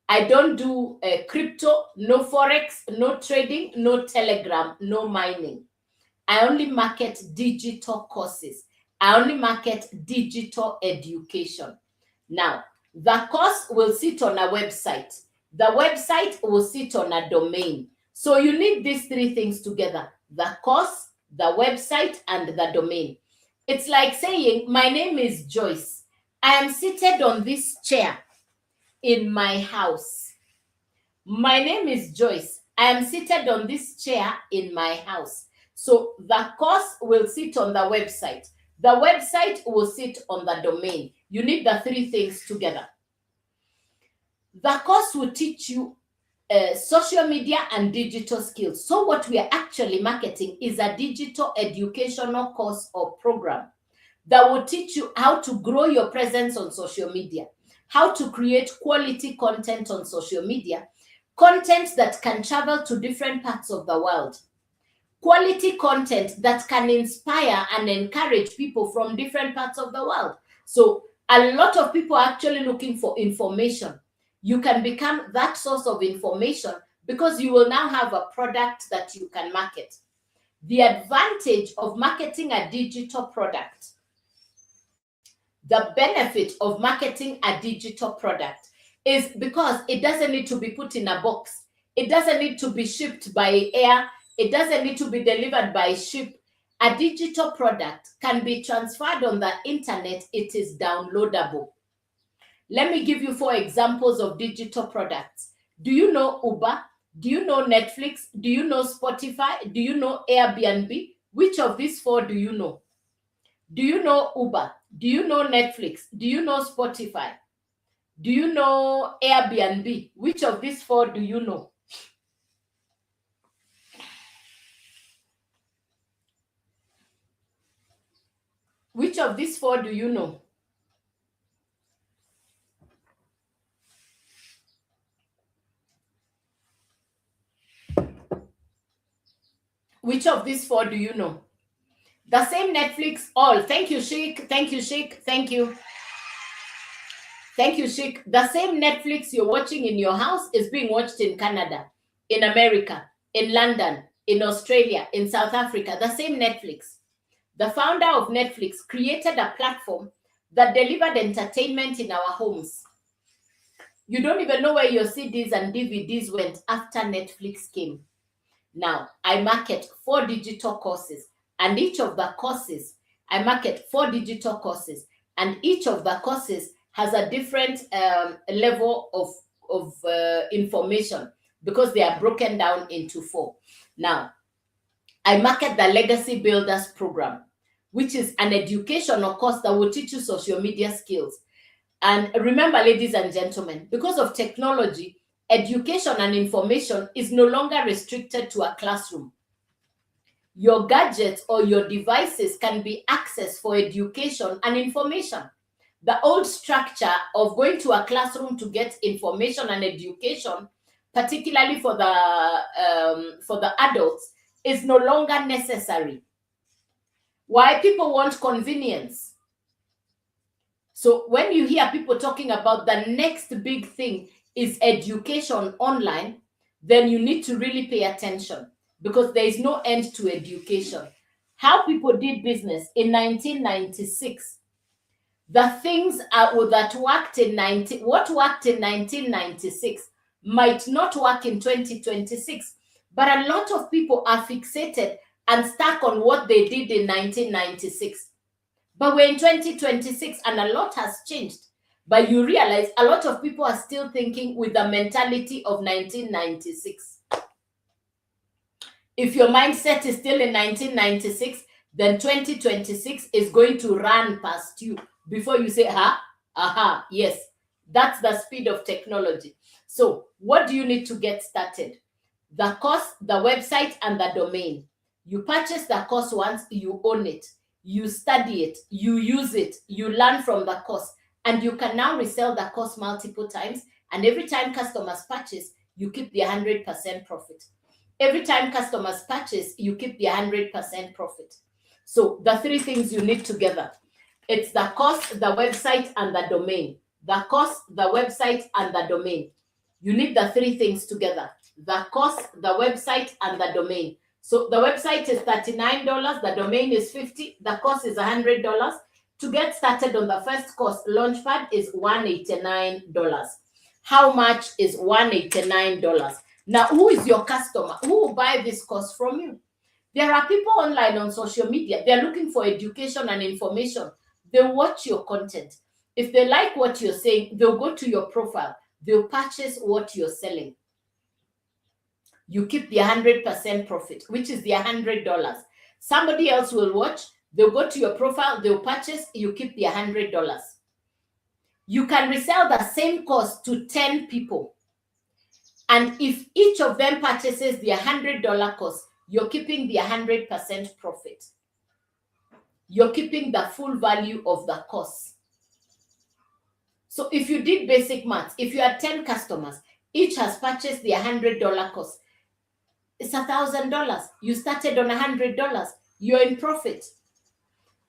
I don't do crypto, no forex, no trading, no telegram, no mining. I only market digital courses. I only market digital education. Now, the course will sit on a website. The website will sit on a domain. So you need these 3 things together: the course, the website, and the domain. It's like saying, my name is Joyce. I am seated on this chair in my house. My name is Joyce. I am seated on this chair in my house. So the course will sit on the website. The website will sit on the domain. You need the three things together. The course will teach you social media and digital skills. So what we are actually marketing is a digital educational course or program that will teach you how to grow your presence on social media, how to create quality content on social media, content that can travel to different parts of the world, quality content that can inspire and encourage people from different parts of the world. So a lot of people are actually looking for information. You can become that source of information because you will now have a product that you can market. The advantage of marketing a digital product, the benefit of marketing a digital product is because it doesn't need to be put in a box. It doesn't need to be shipped by air. It doesn't need to be delivered by ship. A digital product can be transferred on the internet. It is downloadable. Let me give you 4 examples of digital products. Do you know Uber? Do you know Netflix? Do you know Spotify? Do you know Airbnb? Which of these 4 do you know? Do you know Uber? Do you know Netflix? Do you know Spotify? Do you know Airbnb? Which of these 4 do you know? Which of these 4 do you know? Which of these 4 do you know? The same Netflix, all. Thank you, Sheik. Thank you, Sheik. Thank you. Thank you, Sheik. The same Netflix you're watching in your house is being watched in Canada, in America, in London, in Australia, in South Africa. The same Netflix. The founder of Netflix created a platform that delivered entertainment in our homes. You don't even know where your CDs and DVDs went after Netflix came. Now, I market 4 digital courses, and each of the courses, I market 4 digital courses, and each of the courses has a different level of information because they are broken down into 4. Now, I market the Legacy Builders program, which is an educational course that will teach you social media skills. And remember, ladies and gentlemen, because of technology, education and information is no longer restricted to a classroom. Your gadgets or your devices can be accessed for education and information. The old structure of going to a classroom to get information and education, particularly for the adults, is no longer necessary. Why? People want convenience. So when you hear people talking about the next big thing is education online, then you need to really pay attention because there is no end to education. How people did business in 1996, the things that worked in what worked in 1996 might not work in 2026, but a lot of people are fixated and stuck on what they did in 1996. But we're in 2026 and a lot has changed. But you realize a lot of people are still thinking with the mentality of 1996. If your mindset is still in 1996, then 2026 is going to run past you before you say, aha, yes, that's the speed of technology. So what do you need to get started? The course, the website, and the domain. You purchase the course once, you own it. You study it, you use it, you learn from the course, and you can now resell the course multiple times. And every time customers purchase, you keep the 100% profit. Every time customers purchase, you keep the 100% profit. So the 3 things you need together. It's the course, the website, and the domain. The course, the website, and the domain. You need the 3 things together. The course, the website, and the domain. So the website is $39, the domain is $50, the course is $100. To get started on the first course, Launchpad is $189. How much is $189? Now, who is your customer? Who will buy this course from you? There are people online on social media. They're looking for education and information. They watch your content. If they like what you're saying, they'll go to your profile. They'll purchase what you're selling. you keep the 100% profit, which is the $100. Somebody else will watch, they'll go to your profile, they'll purchase, you keep the $100. You can resell the same course to 10 people. And if each of them purchases the $100 course, you're keeping the 100% profit. You're keeping the full value of the course. So if you did basic maths, if you had 10 customers, each has purchased the $100 course, it's $1,000. You started on $100. You're in profit.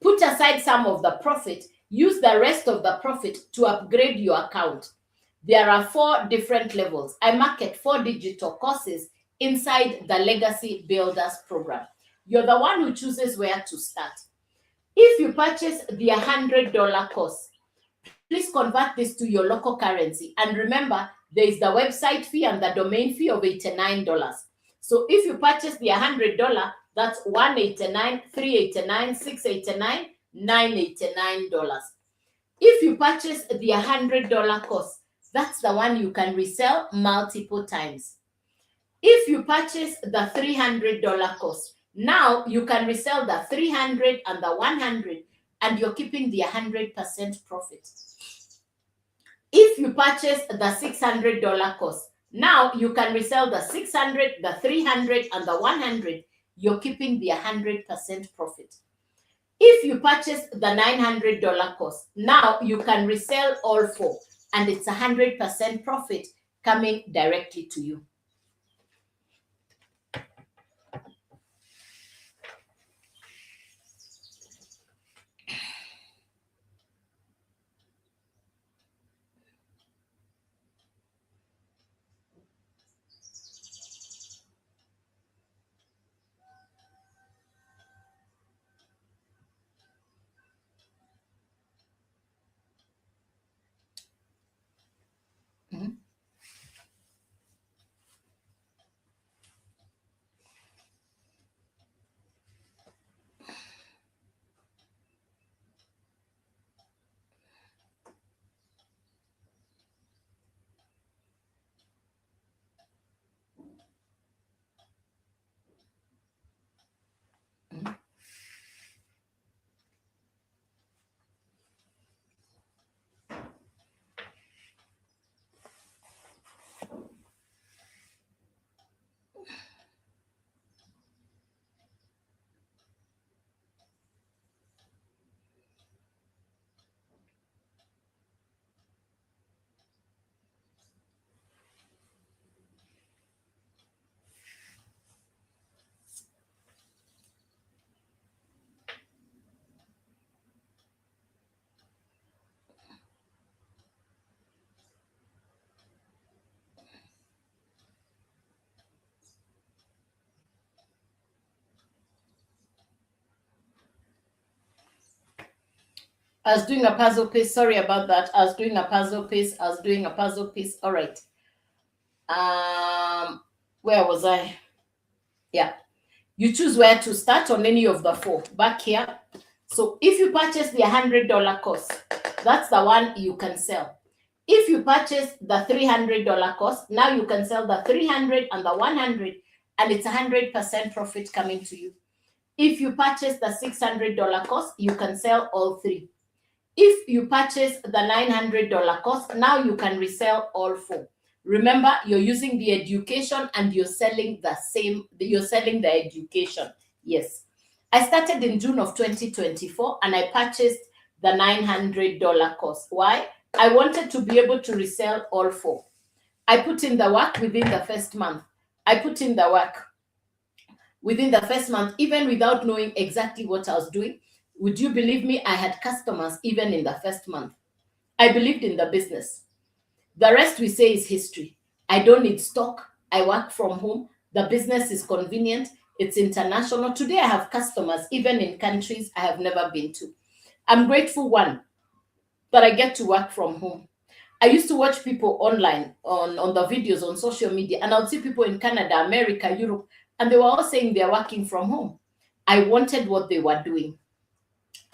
Put aside some of the profit, use the rest of the profit to upgrade your account. There are 4 different levels. I market 4 digital courses inside the Legacy Builders program. You're the one who chooses where to start. If you purchase the $100 course, please convert this to your local currency. And remember, there is the website fee and the domain fee of $89. So if you purchase the $100, that's $189, $389, $689, $989. If you purchase the $100 course, that's the one you can resell multiple times. If you purchase the $300 course, now you can resell the 300 and the 100, and you're keeping the 100% profit. If you purchase the $600 course, now you can resell the 600, the 300, and the 100. You're keeping the 100% profit. If you purchase the $900 course, now you can resell all 4, and it's 100% profit coming directly to you. Mm-hmm. I was doing a puzzle piece. Sorry about that. I was doing a puzzle piece. All right. Where was I? Yeah. You choose where to start on any of the 4. Back here. So if you purchase the $100 course, that's the one you can sell. If you purchase the $300 course, now you can sell the 300 and the 100, and it's 100% profit coming to you. If you purchase the $600 course, you can sell all 3. If you purchase the $900 course, now you can resell all 4. Remember, you're using the education and you're selling the same, you're selling the education. Yes. I started in June of 2024 and I purchased the $900 course. Why? I wanted to be able to resell all 4. I put in the work within the first month. Even without knowing exactly what I was doing. Would you believe me? I had customers even in the first month. I believed in the business. The rest we say is history. I don't need stock. I work from home. The business is convenient. It's international. Today I have customers even in countries I have never been to. I'm grateful, one, that I get to work from home. I used to watch people online on the videos on social media, and I would see people in Canada, America, Europe, and they were all saying they're working from home. I wanted what they were doing.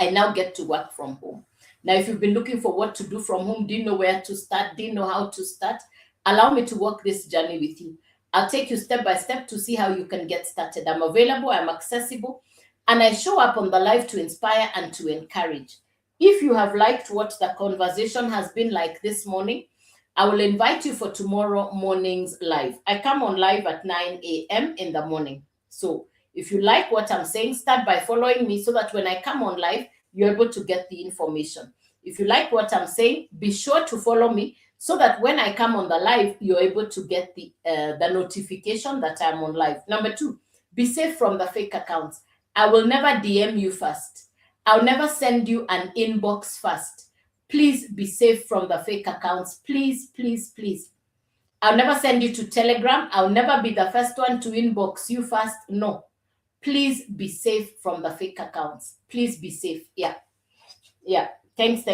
I now get to work from home. Now, if you've been looking for what to do from home, didn't know where to start, didn't know how to start, allow me to walk this journey with you. I'll take you step by step to see how you can get started. I'm available, I'm accessible, and I show up on the live to inspire and to encourage. If you have liked what the conversation has been like this morning, I will invite you for tomorrow morning's live. I come on live at 9 a.m. in the morning. So if you like what I'm saying, start by following me so that when I come on live, you're able to get the information. If you like what I'm saying, be sure to follow me so that when I come on the live, you're able to get the notification that I'm on live. Number 2, be safe from the fake accounts. I will never DM you first. I'll never send you an inbox first. Please be safe from the fake accounts. Please, please, please. I'll never send you to Telegram. I'll never be the first one to inbox you first. No. Please be safe from the fake accounts. Please be safe. Yeah. Thanks.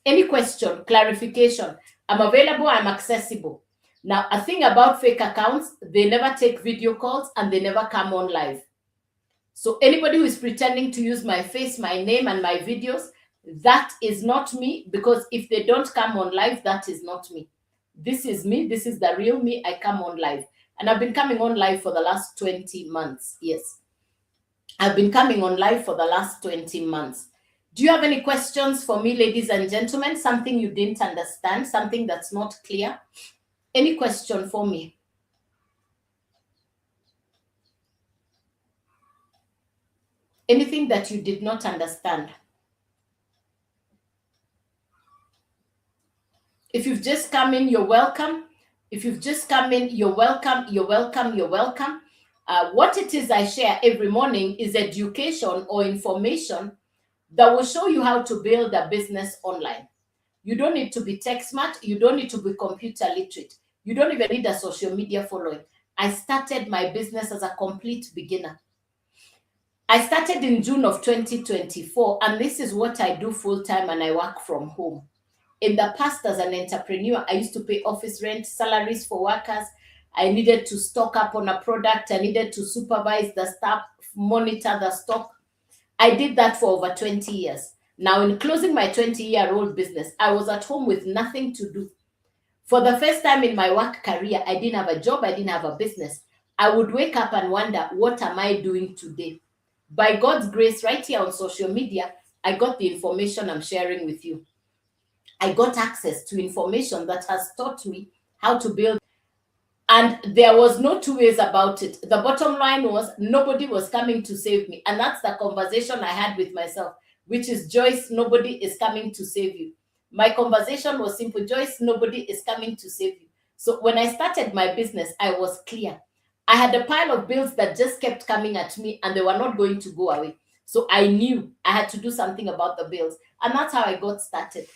Any question, clarification? I'm available, I'm accessible. Now, a thing about fake accounts, they never take video calls and they never come on live. So anybody who is pretending to use my face, my name, and my videos, that is not me, because if they don't come on live, that is not me. This is me. This is the real me. I come on live. And I've been coming on live for the last 20 months. Yes. I've been coming on live for the last 20 months. Do you have any questions for me, ladies and gentlemen? Something you didn't understand, something that's not clear? Any question for me? Anything that you did not understand? If you've just come in, you're welcome. If you've just come in, you're welcome, you're welcome, you're welcome. What it is I share every morning is education or information that will show you how to build a business online. You don't need to be tech smart. You don't need to be computer literate. You don't even need a social media following. I started my business as a complete beginner. I started in June of 2024, and this is what I do full time, and I work from home. In the past, as an entrepreneur, I used to pay office rent, salaries for workers. I needed to stock up on a product. I needed to supervise the staff, monitor the stock. I did that for over 20 years. Now, in closing my 20-year-old business, I was at home with nothing to do. For the first time in my work career, I didn't have a job. I didn't have a business. I would wake up and wonder, what am I doing today? By God's grace, right here on social media, I got the information I'm sharing with you. I got access to information that has taught me how to build. And there was no two ways about it. The bottom line was nobody was coming to save me. And that's the conversation I had with myself, which is, Joyce, nobody is coming to save you. My conversation was simple. Joyce, nobody is coming to save you. So when I started my business, I was clear. I had a pile of bills that just kept coming at me and they were not going to go away. So I knew I had to do something about the bills. And that's how I got started.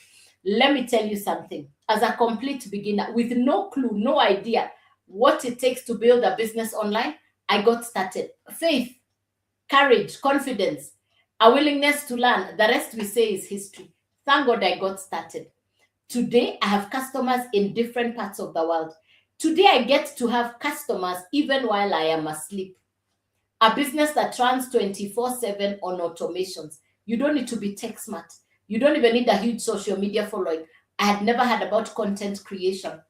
Let me tell you something. As a complete beginner with no clue, no idea what it takes to build a business online, I got started. Faith, courage, confidence, a willingness to learn. The rest we say is history. Thank God I got started. Today, I have customers in different parts of the world. Today, I get to have customers even while I am asleep. A business that runs 24/7 on automations. You don't need to be tech smart. You don't even need a huge social media following. I had never heard about content creation.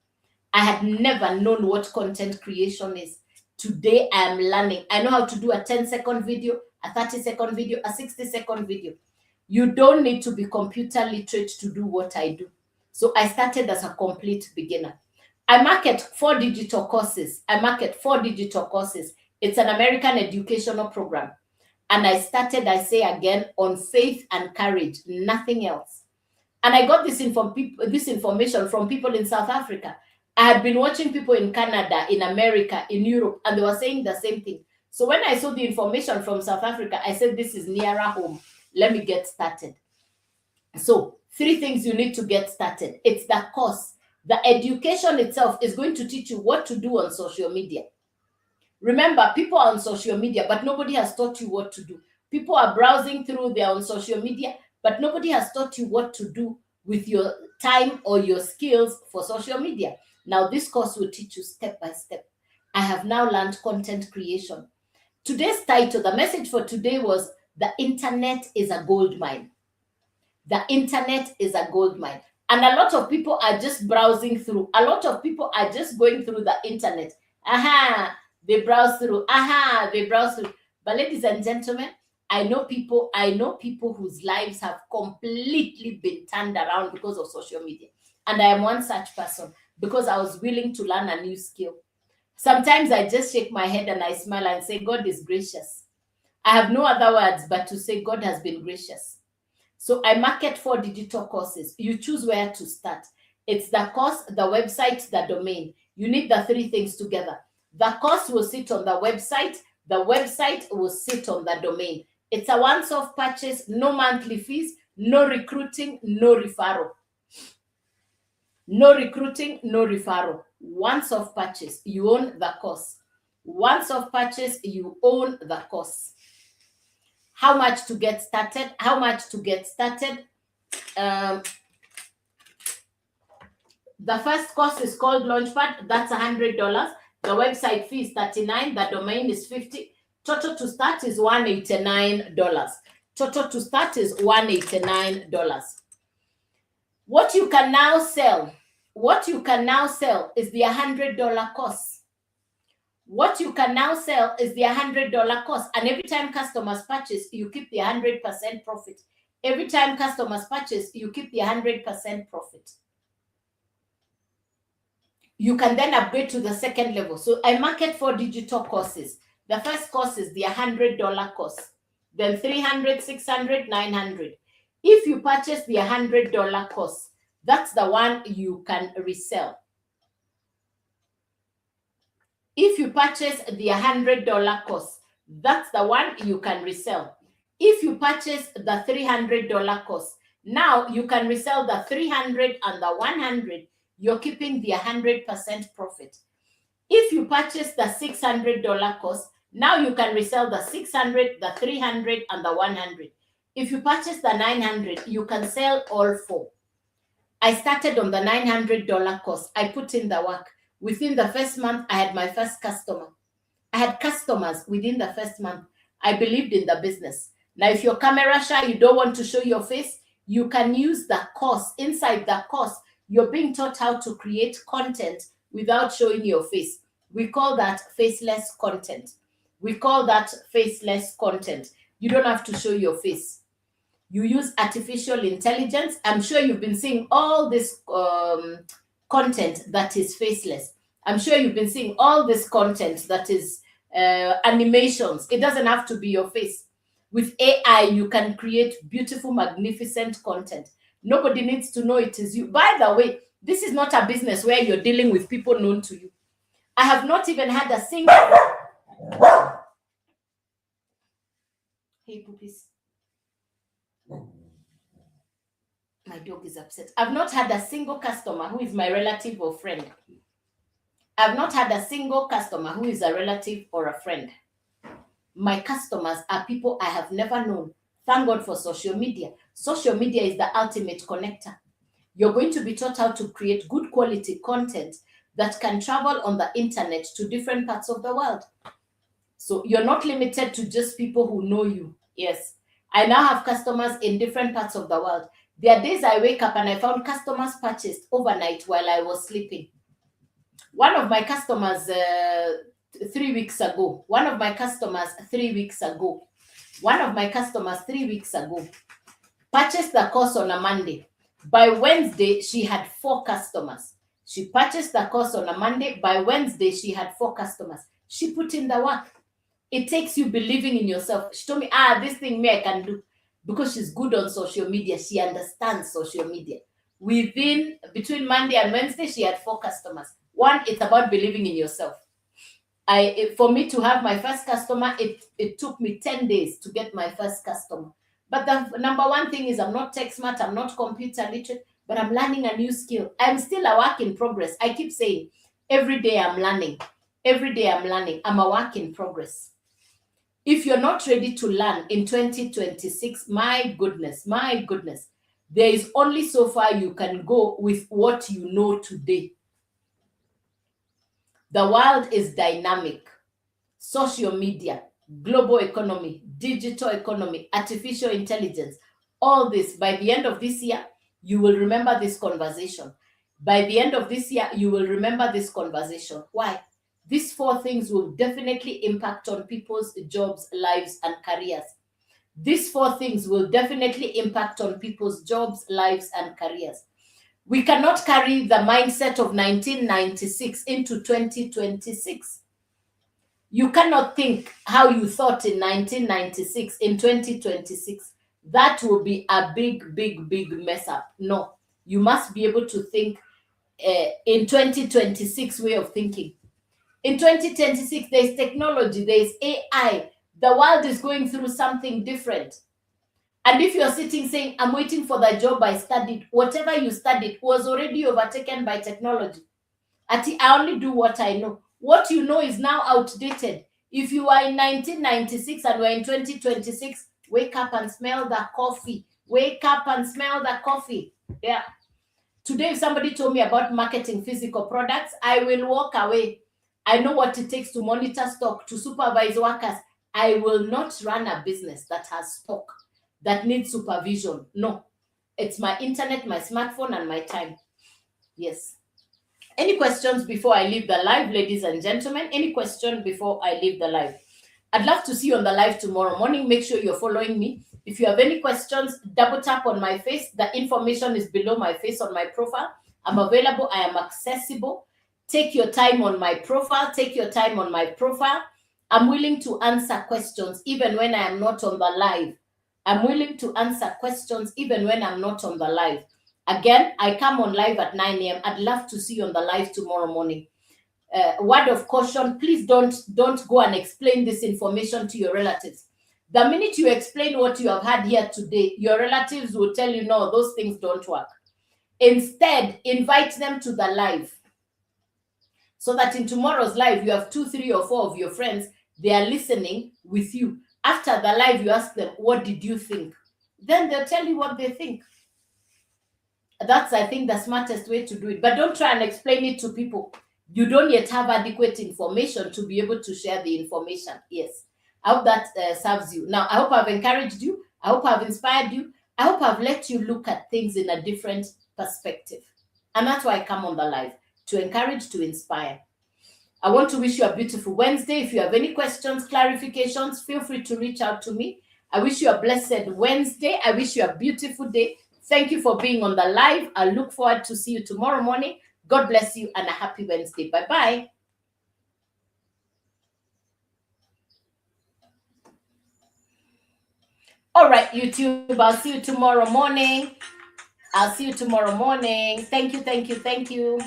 I had never known what content creation is. Today, I am learning. I know how to do a 10-second video, a 30-second video, a 60-second video. You don't need to be computer literate to do what I do. So I started as a complete beginner. I market 4 digital courses. It's an American educational program. And I started, I say again, on faith and courage, nothing else. And I got this information from people in South Africa. I had been watching people in Canada, in America, in Europe, and they were saying the same thing. So when I saw the information from South Africa, I said, this is nearer home. Let me get started. So 3 things you need to get started. It's the course. The education itself is going to teach you what to do on social media. Remember, people are on social media, but nobody has taught you what to do. People are browsing through, they're on social media, but nobody has taught you what to do with your time or your skills for social media. Now, this course will teach you step by step. I have now learned content creation. Today's title, the message for today was, the internet is a gold mine. The internet is a gold mine. And a lot of people are just browsing through. A lot of people are just going through the internet Aha, they browse through. Aha, they browse through. But ladies and gentlemen, I know people whose lives have completely been turned around because of social media. And I am one such person because I was willing to learn a new skill. Sometimes I just shake my head and I smile and say, God is gracious. I have no other words but to say God has been gracious. So I market 4 digital courses. You choose where to start. It's the course, the website, the domain. You need the 3 things together. The course will sit on the website will sit on the domain. It's a once-off purchase, no monthly fees, no recruiting, no referral. No recruiting, no referral. Once off purchase, you own the course. Once off purchase, you own the course. How much to get started? How much to get started? The first course is called Launchpad. That's $100. The website fee is $39. The domain is $50. Total to start is $189. Total to start is $189. What you can now sell is the $100 course. What you can now sell is the $100 course. And every time customers purchase, you keep the 100% profit. Every time customers purchase, you keep the 100% profit. You can then upgrade to the second level. So I market 4 digital courses. The first course is the $100 course. Then $300, $600, $900. If you purchase the $100 course, that's the one you can resell. If you purchase the $100 course, that's the one you can resell. If you purchase the $300 course, now you can resell the 300 and the 100. You're keeping the 100% profit. If you purchase the $600 course, now you can resell the 600, the 300, and the 100. If you purchase the 900, you can sell all 4. I started on the $900 course. I put in the work. Within the first month, I had my first customer. I had customers within the first month. I believed in the business. Now, if you're camera shy, you don't want to show your face, you can use the course. Inside the course, you're being taught how to create content without showing your face. We call that faceless content. We call that faceless content. You don't have to show your face. You use artificial intelligence. I'm sure you've been seeing all this content that is faceless. I'm sure you've been seeing all this content that is animations. It doesn't have to be your face. With AI, you can create beautiful, magnificent content. Nobody needs to know it is you. By the way, this is not a business where you're dealing with people known to you. I have not even had a single... Hey, puppies. My dog is upset. I've not had a single customer who is my relative or friend. I've not had a single customer who is a relative or a friend. My customers are people I have never known. Thank God for social media. Social media is the ultimate connector. You're going to be taught how to create good quality content that can travel on the internet to different parts of the world. So you're not limited to just people who know you. Yes. I now have customers in different parts of the world. There are days I wake up and I found customers purchased overnight while I was sleeping. One of my customers 3 weeks ago purchased the course on a Monday. By Wednesday, she had 4 customers. She purchased the course on a Monday. By Wednesday, she had 4 customers. She put in the work. It takes you believing in yourself. She told me, this thing I can do. Because she's good on social media. She understands social media. Between Monday and Wednesday, she had 4 customers. One, it's about believing in yourself. For me to have my first customer, it took me 10 days to get my first customer. But the number one thing is I'm not tech smart, I'm not computer literate, but I'm learning a new skill. I'm still a work in progress. I keep saying, every day I'm learning. Every day I'm learning. I'm a work in progress. If you're not ready to learn in 2026, my goodness, there is only so far you can go with what you know today. The world is dynamic. Social media, global economy, digital economy, artificial intelligence, all this. By the end of this year, you will remember this conversation. By the end of this year, you will remember this conversation. Why? These four things will definitely impact on people's jobs, lives, and careers. These four things will definitely impact on people's jobs, lives, and careers. We cannot carry the mindset of 1996 into 2026. You cannot think how you thought in 1996 in 2026. That will be a big, big, big mess up. No, you must be able to think in 2026 way of thinking. In 2026, there's technology, there's AI. The world is going through something different. And if you're sitting saying, I'm waiting for the job I studied, whatever you studied was already overtaken by technology. I only do what I know. What you know is now outdated. If you are in 1996 and we're in 2026, wake up and smell the coffee. Wake up and smell the coffee. Yeah. Today, if somebody told me about marketing physical products, I will walk away. I know what it takes to monitor stock, to supervise workers. I will not run a business that has stock, that needs supervision. No. It's my internet, my smartphone, and my time. Yes. Any questions before I leave the live, ladies and gentlemen? Any question before I leave the live? I'd love to see you on the live tomorrow morning. Make sure you're following me. If you have any questions, double tap on my face. The information is below my face on my profile. I'm available. I am accessible. Take your time on my profile. Take your time on my profile. I'm willing to answer questions even when I am not on the live. I'm willing to answer questions even when I'm not on the live. Again, I come on live at 9 a.m. I'd love to see you on the live tomorrow morning. Word of caution, please don't go and explain this information to your relatives. The minute you explain what you have had here today, your relatives will tell you, no, those things don't work. Instead, invite them to the live, so that in tomorrow's live, you have 2, 3, or 4 of your friends. They are listening with you. After the live, you ask them, what did you think? Then they'll tell you what they think. That's, I think, the smartest way to do it. But don't try and explain it to people. You don't yet have adequate information to be able to share the information. Yes. I hope that serves you. Now, I hope I've encouraged you. I hope I've inspired you. I hope I've let you look at things in a different perspective. And that's why I come on the live, to encourage, to inspire. I want to wish you a beautiful Wednesday. If you have any questions, clarifications, feel free to reach out to me. I wish you a blessed Wednesday. I wish you a beautiful day. Thank you for being on the live. I look forward to see you tomorrow morning. God bless you and a happy Wednesday. Bye-bye. All right, YouTube, I'll see you tomorrow morning. I'll see you tomorrow morning. Thank you, thank you, thank you.